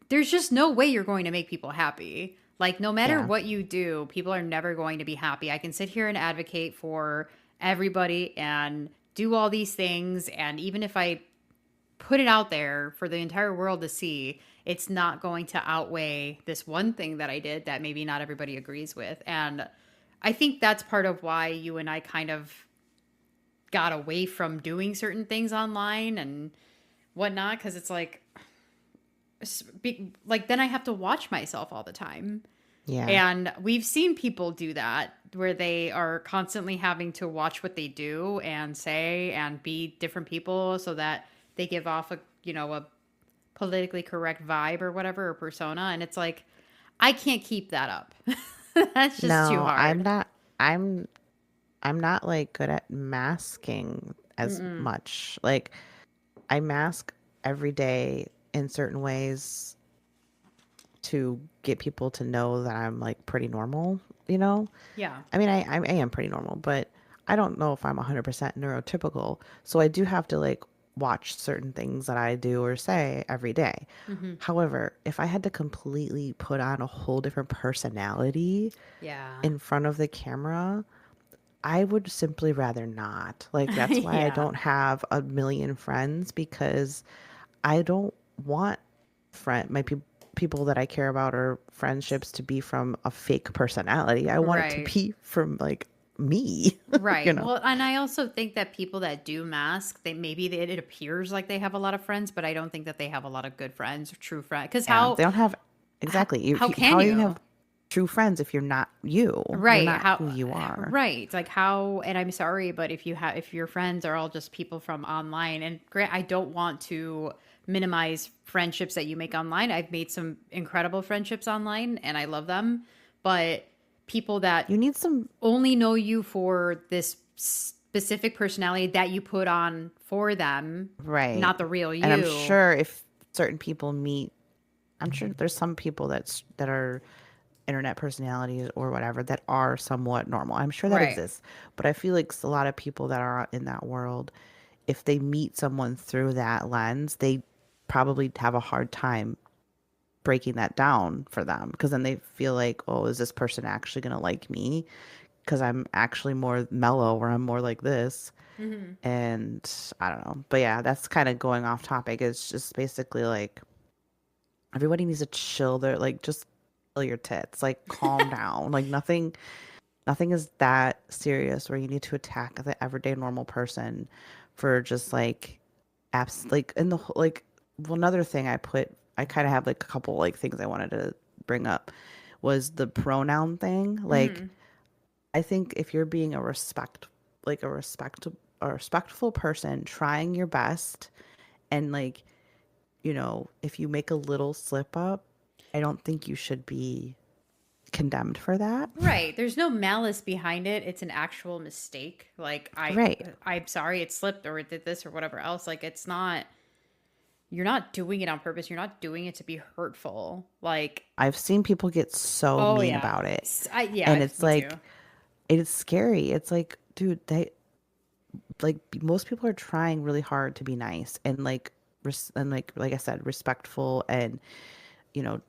there's just no way you're going to make people happy. Like, no matter Yeah. what you do, people are never going to be happy. I can sit here and advocate for everybody and do all these things. And even if I put it out there for the entire world to see, it's not going to outweigh this one thing that I did that maybe not everybody agrees with. And I think that's part of why you and I kind of got away from doing certain things online and whatnot. Cause it's like then I have to watch myself all the time. Yeah. And we've seen people do that where they are constantly having to watch what they do and say and be different people so that they give off a politically correct vibe or whatever, or persona. And it's like, I can't keep that up. That's just too No, I'm hard. not. I'm I'm not like good at masking as Mm-mm. much. Like I mask every day in certain ways to get people to know that I'm like pretty normal, you know? Yeah. I mean, I am pretty normal, but I don't know if I'm 100% neurotypical. So I do have to like watch certain things that I do or say every day. Hmm. However, if I had to completely put on a whole different personality Yeah. in front of the camera, I would simply rather not. Like, that's why I Yeah. don't have a million friends because I don't want people that I care about or friendships to be from a fake personality. I want it to Right. be from like me, you Right. know? Well, and I also think that people that do mask, it appears like they have a lot of friends, but I don't think that they have a lot of good friends or true friends. Because Yeah, they don't have exactly. how How can are you gonna you? have true friends if you're not you? You're Right. not How who you are. right. Like how, and I'm sorry, but if your friends are all just people from online, and grant I don't want to minimize friendships that you make online. I've made some incredible friendships online and I love them, but people that You need some only know you for this specific personality that you put on for them, right. not the real And I'm you. sure if certain people meet, I'm sure there's some people that are internet personalities or whatever that are somewhat normal. I'm sure that Right. exists. But I feel like a lot of people that are in that world, if they meet someone through that lens, they probably have a hard time breaking that down for them because then they feel like, oh, is this person actually going to like me? Because I'm actually more mellow or I'm more like this. Hmm. And I don't know. But yeah, that's kind of going off topic. It's just basically like everybody needs to chill their like just chill your tits. Like calm down. Like nothing is that serious where you need to attack the everyday normal person for just like apps like in the like well, another thing I kind of have like a couple like things I wanted to bring up was the pronoun thing. Like Hmm. I think if you're being a respectful person trying your best and like if you make a little slip up, I don't think you should be condemned for that. Right. There's no malice behind it. It's an actual mistake. Like Right. I'm sorry it slipped or it did this or whatever else. Like it's not, you're not doing it on purpose. You're not doing it to be hurtful. Like, I've seen people get so oh mean yeah. about it. Yeah, And it's me too. like it is scary. It's like, dude, they like most people are trying really hard to be nice and like I said, respectful and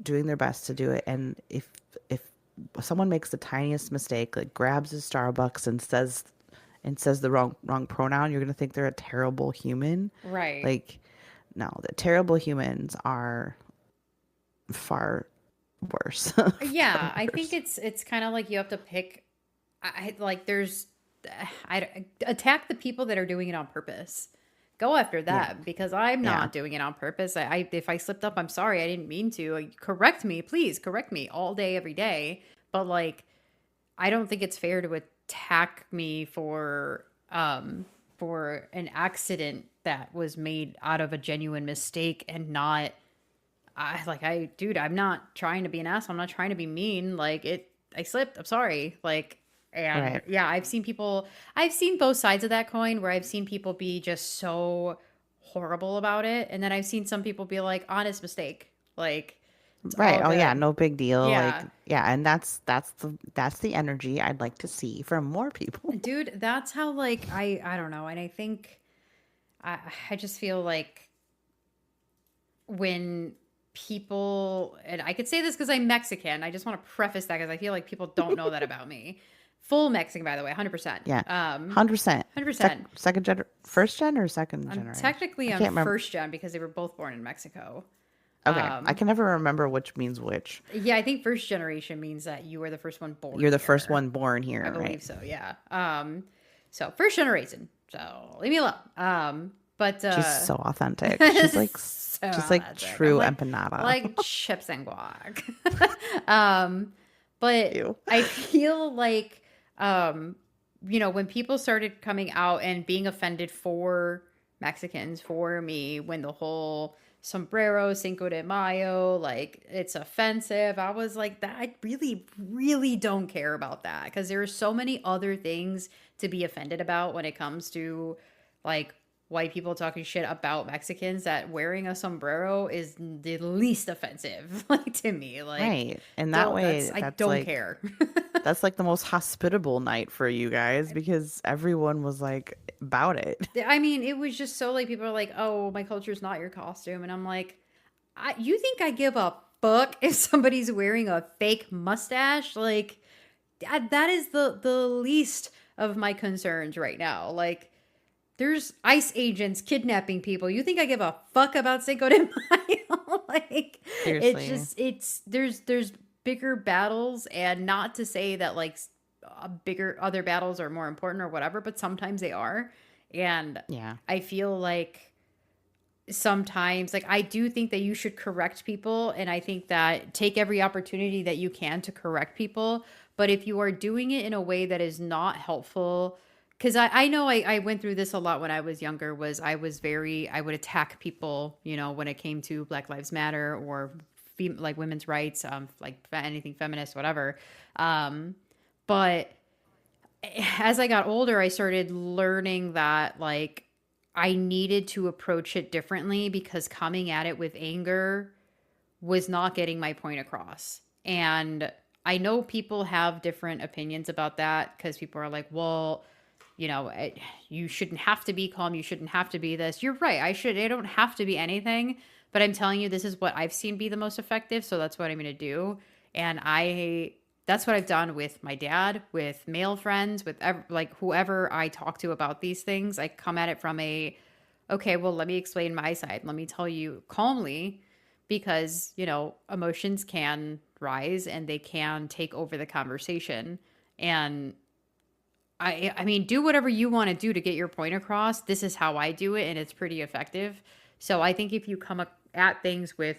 doing their best to do it. And if someone makes the tiniest mistake, like grabs a Starbucks and says the wrong pronoun, you're gonna think they're a terrible human. Right. Like, no, the terrible humans are far worse. Far Yeah, I think worse. it's kind of like you have to pick. Like there's, I attack the people that are doing it on purpose. Go after Yeah. that because I'm Yeah. not doing it on purpose. If I slipped up, I'm sorry. I didn't mean to. Like, correct me, please. Correct me all day, every day. But like, I don't think it's fair to attack me for an accident that was made out of a genuine mistake and not dude, I'm not trying to be an ass. I'm not trying to be mean. I slipped. I'm sorry. And Right. yeah, I've seen both sides of that coin where I've seen people be just so horrible about it. And then I've seen some people be like, honest mistake. It's Right. all Oh yeah, good. no big deal. Yeah. Like, yeah, and that's the energy I'd like to see from more people. Dude, that's how, I don't know. And I think, I just feel like when people, and I could say this because I'm Mexican. I just want to preface that because I feel like people don't know that about me. Full Mexican, by the way, 100%. Yeah. 100%. 100%. First gen or second I'm generation? I technically on can't remember. first gen because they were both born in Mexico. Okay. I Um, can never remember which means which. yeah, I think first generation means that you were the first one born You're the first here. one born I here, right? believe so, yeah. So first generation. So leave me alone. But She's so authentic. She's like so she's like authentic. I'm true empanada. like chips and guac. um, but Ew. I feel like when people started coming out and being offended for Mexicans, for me, when the whole sombrero, Cinco de Mayo, it's offensive. I was like, that I really, really don't care about that because there are so many other things to be offended about when it comes to like white people talking shit about Mexicans, that wearing a sombrero is the least offensive, to me. Right. And that Don't way I don't care. that's like the most hospitable night for you guys because everyone was like about it. I mean, it was just so people are like, "Oh, my culture is not your costume," and I'm like, "You think I give a fuck if somebody's wearing a fake mustache? That is the least of my concerns right now. There's ICE agents kidnapping people. You think I give a fuck about Cinco de Mayo? It's Seriously. just there's bigger battles, and not to say that bigger other battles are more important or whatever, but sometimes they are. And Yeah. I feel like sometimes I do think that you should correct people, and I think that take every opportunity that you can to correct people, but if you are doing it in a way that is not helpful, because I know I went through this a lot when I was younger, was I would attack people, when it came to Black Lives Matter or women's rights, anything feminist, whatever. But as I got older, I started learning that I needed to approach it differently because coming at it with anger was not getting my point across. And I know people have different opinions about that because people are like, well, you shouldn't have to be calm. You shouldn't have to be this. You're right. I don't have to be anything, but I'm telling you, this is what I've seen be the most effective. So that's what I'm going to do. And that's what I've done with my dad, with male friends, with whoever I talk to about these things. I come at it from okay, well, let me explain my side. Let me tell you calmly, because, emotions can rise and they can take over the conversation. And I mean, do whatever you want to do to get your point across. This is how I do it, and it's pretty effective. So I think if you come at things with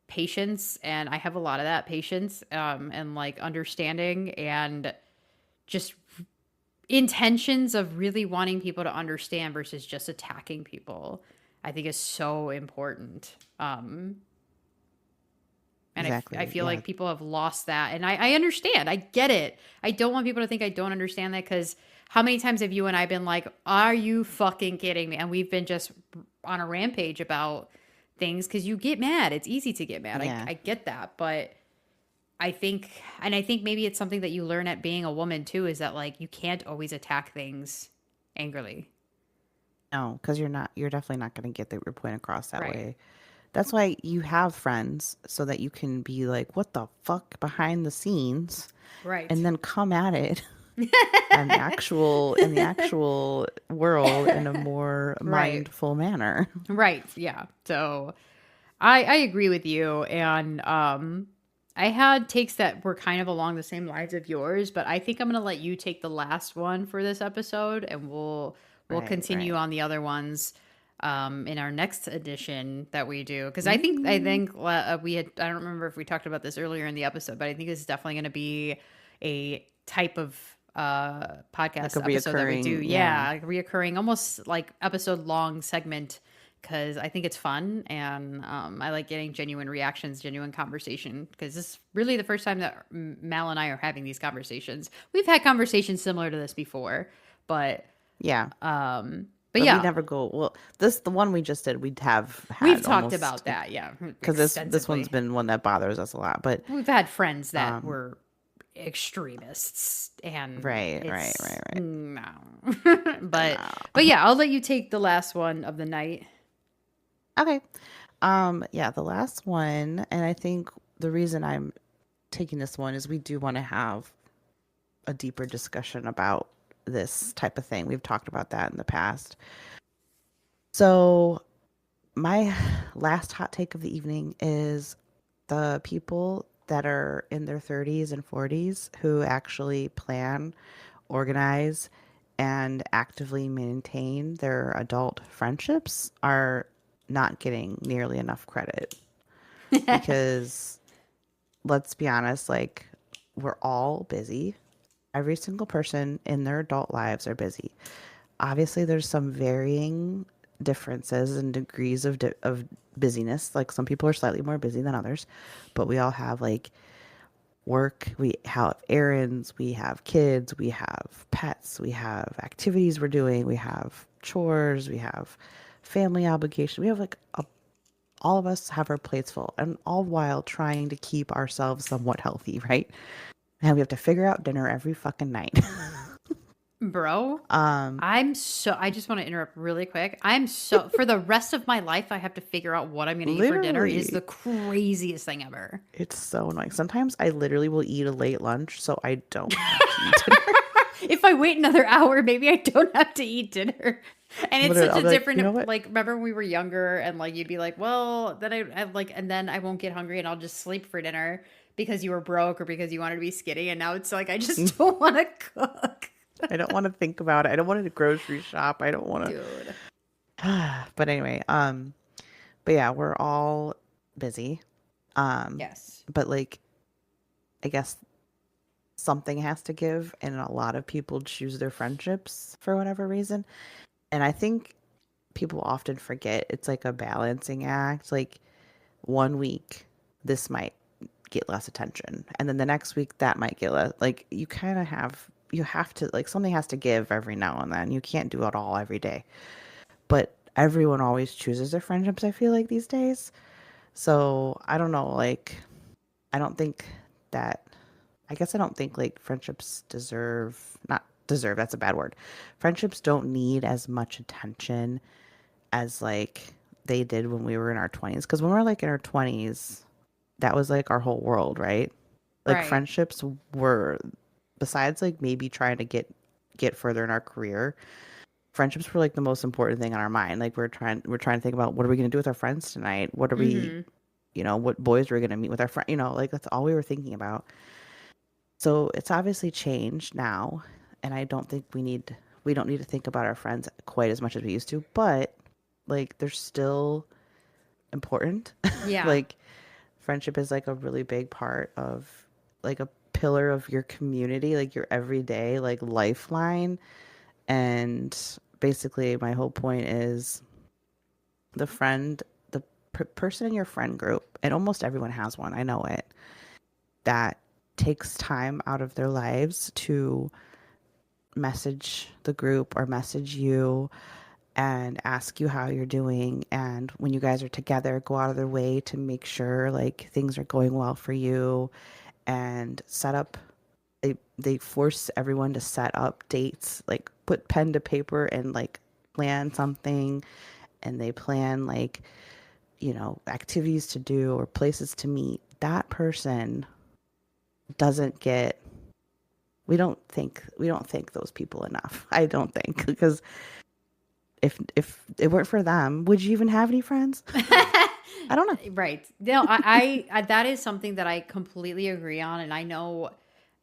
patience, and I have a lot of that patience, and understanding and just intentions of really wanting people to understand versus just attacking people, I think is so important. And Exactly. I feel Yeah. like people have lost that. And I understand. I get it. I don't want people to think I don't understand that, because how many times have you and I been like, are you fucking kidding me? And we've been just on a rampage about things because you get mad. It's easy to get mad. Yeah. I get that. But I think maybe it's something that you learn at being a woman too, is that you can't always attack things angrily. No, because you're definitely not going to get your point across that Right. way. That's why you have friends so that you can be like, what the fuck behind the scenes, Right. and then come at it in the actual world in a more Right. mindful manner. Right. Yeah. So I agree with you. And I had takes that were kind of along the same lines of yours, but I think I'm gonna let you take the last one for this episode, and we'll Right, continue right. on the other ones in our next edition that we do, because I Mm, think we had, I don't remember if we talked about this earlier in the episode, but I think this is definitely going to be a type of like podcast a episode that we do. reoccurring, yeah. Yeah, like reoccurring, almost like episode long segment because I think it's fun, and I like getting genuine reactions, genuine conversation, because this is really the first time that Mal and I are having these conversations. We've had conversations similar to this before, but Yeah. but But we yeah, never go, well, the one we just did, we'd have we've had talked almost, about that, yeah, because this one's extensively. been one that bothers us a lot. But We've had friends that um, were extremists, and right. it's no. but No. but yeah, I'll let you take the last one of the night. Okay. Yeah, the last one, and I think the reason I'm taking this one is we do want to have a deeper discussion about this type of thing. We've talked about that in the past. So, my last hot take of the evening is the people that are in their 30s and 40s who actually plan, organize, and actively maintain their adult friendships are not getting nearly enough credit because let's be honest, like we're all busy. Every single person in their adult lives are busy. Obviously, there's some varying differences and degrees of busyness. Like some people are slightly more busy than others, but we all have like work, we have errands, we have kids, we have pets, we have activities we're doing, we have chores, we have family obligation. We have like all of us have our plates full, and all while trying to keep ourselves somewhat healthy, right? And we have to figure out dinner every fucking night. Bro, um, I just want to interrupt really quick. For the rest of my life, I have to figure out what I'm going to eat for dinner is literally, the craziest thing ever. it's so annoying. Sometimes I literally will eat a late lunch so I don't have to eat dinner. If I wait another hour, maybe I don't have to eat dinner. And it's Literally, such I'll a be like, you know different, what? like, remember when we were younger and like you'd be like, well, then I like, and then I won't get hungry and I'll just sleep for dinner because you were broke or because you wanted to be skinny. And now it's like, I just don't want to cook. I don't want to think about it. I don't want to grocery shop. I don't want Dude. to. But anyway, but yeah, we're all busy. Um, Yes. but like, I guess something has to give, and a lot of people choose their friendships for whatever reason. And I think people often forget it's like a balancing act. Like one week, this might get less attention, and then the next week that might get less. Like you have to, like, something has to give every now and then. You can't do it all every day. But everyone always chooses their friendships, I feel like, these days. So I don't know, like I don't think that I guess I don't think like friendships deserve, not deserve, that's a bad word. Friendships don't need as much attention as like they did when we were in our 20s, because when we were like in our 20s, that was like our whole world, right? Like Right. friendships were, besides like maybe trying to get further in our career, friendships were like the most important thing on our mind. Like we're trying to think about what are we going to do with our friends tonight? What are we, Mm-hmm. what boys are we going to meet with our friend, like that's all we were thinking about. So it's obviously changed now, and I don't think we don't need to think about our friends quite as much as we used to, but like they're still important. Yeah. Like friendship is like a really big part of, like, a pillar of your community, like your everyday like lifeline. And basically my whole point is the friend, the person in your friend group, and almost everyone has one, I know it, that takes time out of their lives to message the group or message you and ask you how you're doing, and when you guys are together go out of their way to make sure like things are going well for you, and set up, they force everyone to set up dates, like put pen to paper and like plan something, and they plan like, activities to do or places to meet. That person doesn't get, we don't think those people enough. I don't think, because if it weren't for them, would you even have any friends? I don't know. Right. No, I that is something that I completely agree on, and I know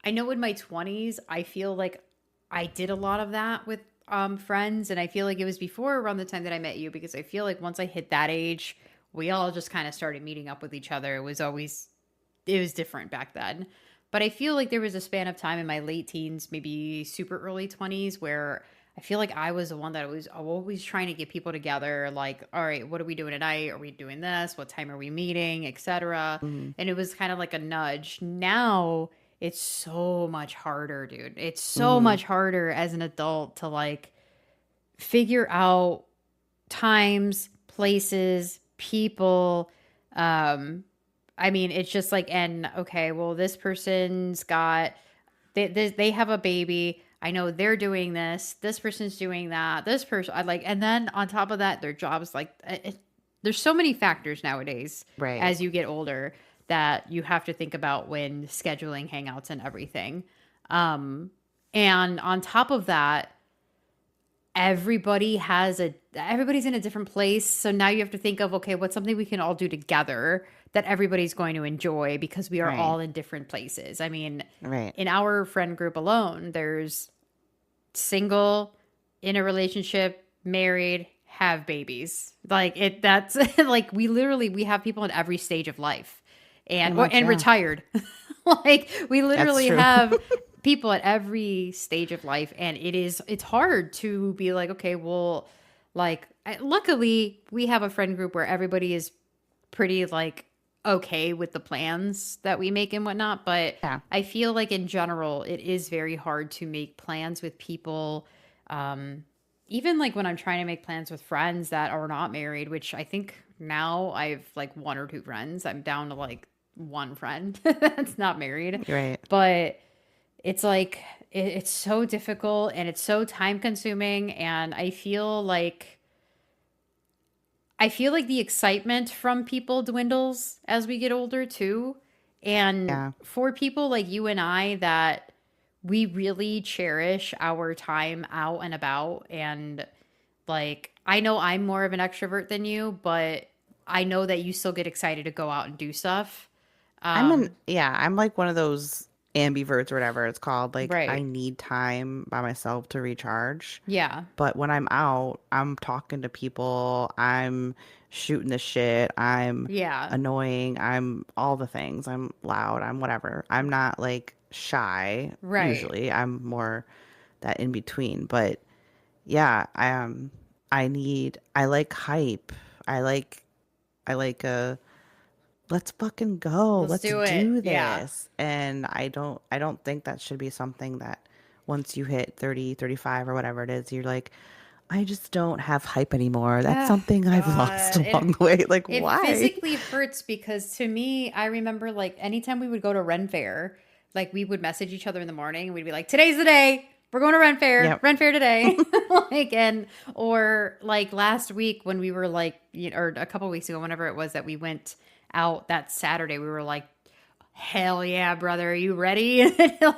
in my 20s, I feel like I did a lot of that with friends, and I feel like it was before around the time that I met you, because I feel like once I hit that age, we all just kind of started meeting up with each other. It was different back then. But I feel like there was a span of time in my late teens, maybe super early 20s, where I feel like I was the one that was always trying to get people together. Like, all right, what are we doing tonight? Are we doing this? What time are we meeting? Etc. Mm-hmm. And it was kind of like a nudge. Now it's so much harder, dude. It's so Mm-hmm. much harder as an adult to like figure out times, places, people. I mean, it's just like, and okay, well, this person's got, they have a baby. I know they're doing this. This person's doing that. This person, I like, and then on top of that, their jobs, like, there's so many factors nowadays Right. as you get older that you have to think about when scheduling hangouts and everything. Um, and on top of that, everybody's in a different place, so now you have to think of, okay, what's something we can all do together that everybody's going to enjoy because we are Right. all in different places. I mean, Right. in our friend group alone, there's single, in a relationship, married, have babies, like it that's like we have people in every stage of life, Pretty or much, and yeah. retired. Like we That's literally true. have people at every stage of life, and it's hard to be like, okay, well, like luckily we have a friend group where everybody is pretty like okay with the plans that we make and whatnot, but Yeah. I feel like in general it is very hard to make plans with people. um Even like when I'm trying to make plans with friends that are not married, which I think now I've like one or two friends. I'm down to like one friend that's not married. You're right. But it's like it's so difficult and it's so time consuming, and I feel like the excitement from people dwindles as we get older too. And Yeah. for people like you and I that we really cherish our time out and about, and like I know I'm more of an extrovert than you, but I know that you still get excited to go out and do stuff. Um I'm like one of those ambiverts or whatever it's called. Like I right. need time by myself to recharge. Yeah. But when I'm out, I'm talking to people, I'm shooting the shit, I'm Yeah. annoying, I'm all the things. I'm loud, I'm whatever. I'm not like shy Right. usually. I'm more that in between. But yeah, I like hype. I like I like let's fucking go. Let's Let's do it. do Yeah. this. And I don't think that should be something that once you hit 30, 35 or whatever it is, you're like, I just don't have hype anymore. That's Oh something I've lost God. along the way. Like, It why? physically hurts because to me, I remember like anytime we would go to Ren Fair, like we would message each other in the morning and we'd be like, today's the day. We're going to Yep. Ren Fair today. Like, and, or like last week when we were like, or a couple weeks ago, whenever it was that we went out that Saturday, we were like, hell yeah, brother, are you ready?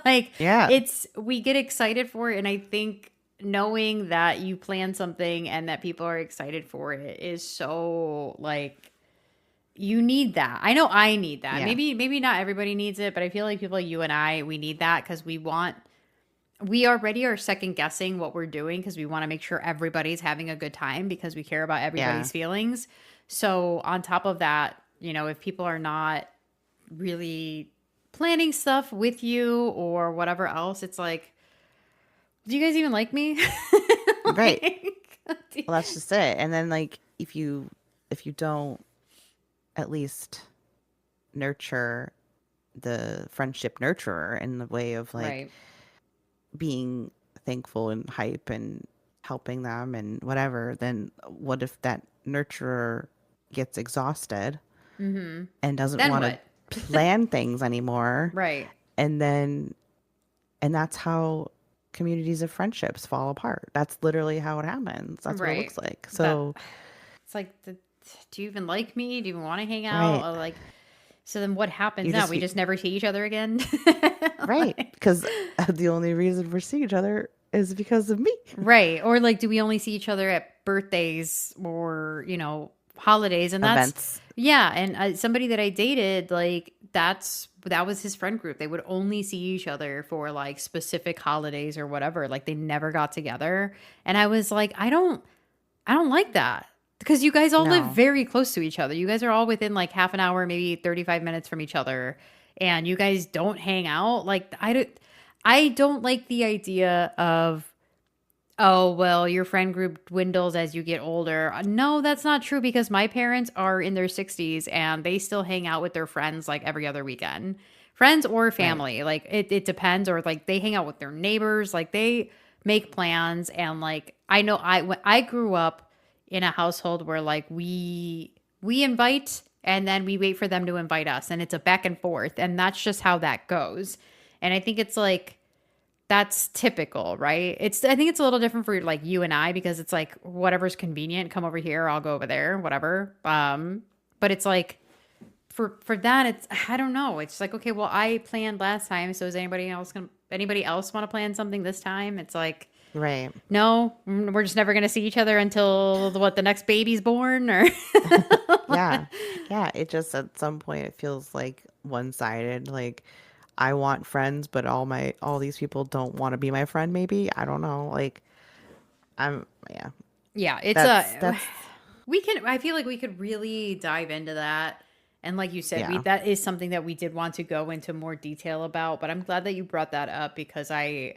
Like, Yeah. we get excited for it. And I think knowing that you plan something and that people are excited for it is so like, you need that. I know I need that. Yeah. Maybe not everybody needs it, but I feel like people like you and I, we need that because we already are second guessing what we're doing because we want to make sure everybody's having a good time because we care about Yeah. everybody's feelings. So on top of that, if people are not really planning stuff with you or whatever else, it's like, do you guys even like me? Right. Like, Well, that's just it. And then like if you don't at least nurture the friendship nurturer in the way of like right. being thankful and hype and helping them and whatever, then what if that nurturer gets exhausted Mm-hmm. and doesn't Then want to what? plan things anymore? Right. And then, and that's how communities of friendships fall apart. That's literally how it happens. That's what it Right. looks like. That So, it's like, do you even like me? Do you even want to hang out? right. Or like, so then what happens You now? just, We just never see each other again. right. Like, Because the only reason we're seeing each other is because of me. right. Or like, do we only see each other at birthdays or, holidays? And that's, Events. yeah. And somebody that I dated, like, that was his friend group. They would only see each other for like specific holidays or whatever. Like, they never got together. And I was like, I don't like that because you guys all live No. very close to each other. You guys are all within like half an hour, maybe 35 minutes from each other, and you guys don't hang out. Like, I don't like the idea of Oh, well, your friend group dwindles as you get older. No, that's not true because my parents are in their 60s and they still hang out with their friends like every other weekend. Friends or Right. family. Like it depends, or like they hang out with their neighbors, like they make plans. And like I know when I grew up in a household where like we invite and then we wait for them to invite us, and it's a back and forth, and that's just how that goes. And I think it's like that's typical, right? I think it's a little different for like you and I because it's like whatever's convenient, come over here, I'll go over there, whatever. But it's like for that, it's I don't know. It's like okay, well, I planned last time, so is anybody else want to plan something this time? It's like Right. no, we're just never gonna see each other until the next baby's born, or Yeah. Yeah. It just at some point it feels like one-sided. Like I want friends, but all these people don't want to be my friend, maybe. I don't know. Like yeah. yeah, it's That's we can I feel like we could really dive into that. And like you said, we yeah. that is something that we did want to go into more detail about, but I'm glad that you brought that up because I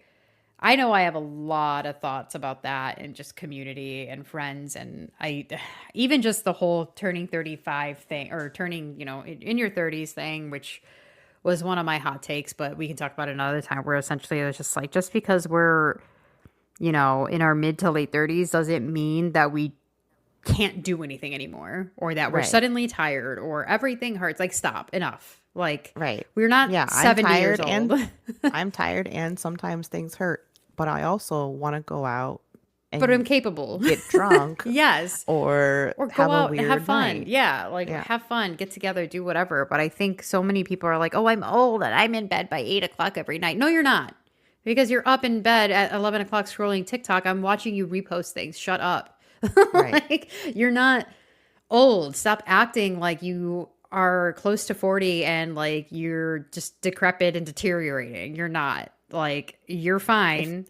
know I have a lot of thoughts about that and just community and friends, and I even just the whole turning 35 thing, or turning, in your 30s thing, which was one of my hot takes, but we can talk about it another time, where essentially it was just like just because we're, in our mid to late 30s doesn't mean that we can't do anything anymore, or that we're Right. suddenly tired or everything hurts. Like stop, enough. Like Right. we're not Yeah, 70 years old. I'm tired and sometimes things hurt, but I also want to go out But I'm and capable. get drunk Yes. or Or go have a out and have weird fun. night. Yeah, like Yeah. have fun, get together, do whatever. But I think so many people are like, oh, I'm old and I'm in bed by 8 o'clock every night. No, you're not. Because you're up in bed at 11 o'clock scrolling TikTok. I'm watching you repost things. Shut up. Right. Like, you're not old. Stop acting like you are close to 40 and like you're just decrepit and deteriorating. You're not. Like, you're If fine.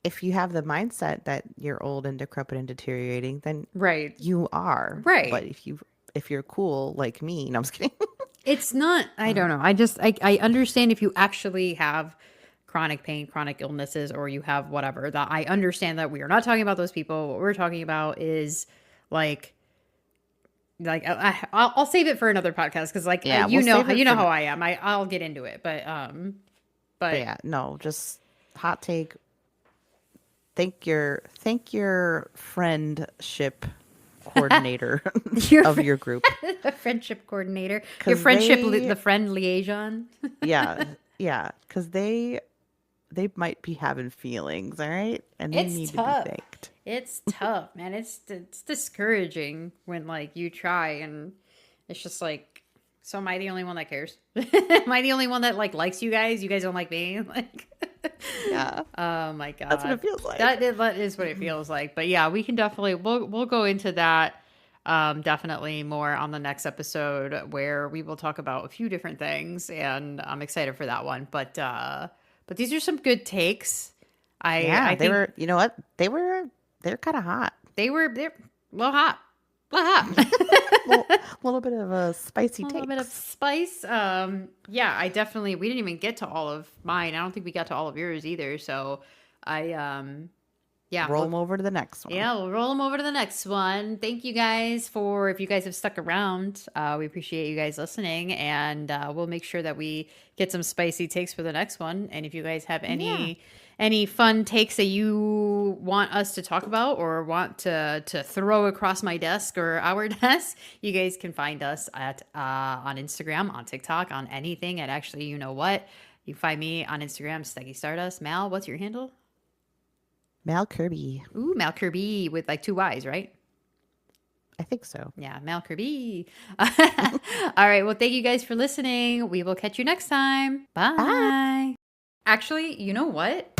if you have the mindset that you're old and decrepit and deteriorating, then Right. you are. But Right. if you're cool like me, no, I'm just kidding. It's not, I don't Um, know. I understand if you actually have chronic pain, chronic illnesses, or you have whatever, that I understand that we are not talking about those people. What we're talking about is like, I'll save it for another podcast because like yeah, we'll save it you know for. how I am. I'll get into it, But but yeah, no, just hot take. Thank your friendship coordinator your of your group the friendship coordinator, your because they the friend liaison. yeah, yeah, because they might be having feelings, all right, and they It's need to be tough. thanked. It's tough, man. It's discouraging when like you try and it's just like, so am I the only one that cares? Am I the only one that like likes you guys? You guys don't like me? Like, Yeah, oh my that's what god, it feels like. that is what it feels like. But yeah, we can definitely we'll go into that definitely more on the next episode where we will talk about a few different things, and I'm excited for that one. But these are some good takes. I Yeah, they think were. You know what? They're kind of hot. they're a little hot. A little hot. Little, little bit of a A spicy little bit of takes. spice. Yeah, we didn't even get to all of mine. I don't think we got to all of yours either. So I yeah, Roll them over to the next one. we'll roll them over to the next one. Thank you guys for if you guys have stuck around. We appreciate you guys listening, and we'll make sure that we get some spicy takes for the next one. And if you guys have Yeah. any fun takes that you want us to talk about or want to throw across my desk or our desk, you guys can find us at on Instagram, on TikTok, on anything at Actually You Know What. You can find me on Instagram, Steggy Stardust. Mal, what's your handle? Mal Kirby. Ooh, Mal Kirby with like two Y's, right? I think so. Yeah, Mal Kirby. All right. Well, thank you guys for listening. We will catch you next time. Bye. Bye. Actually, you know what?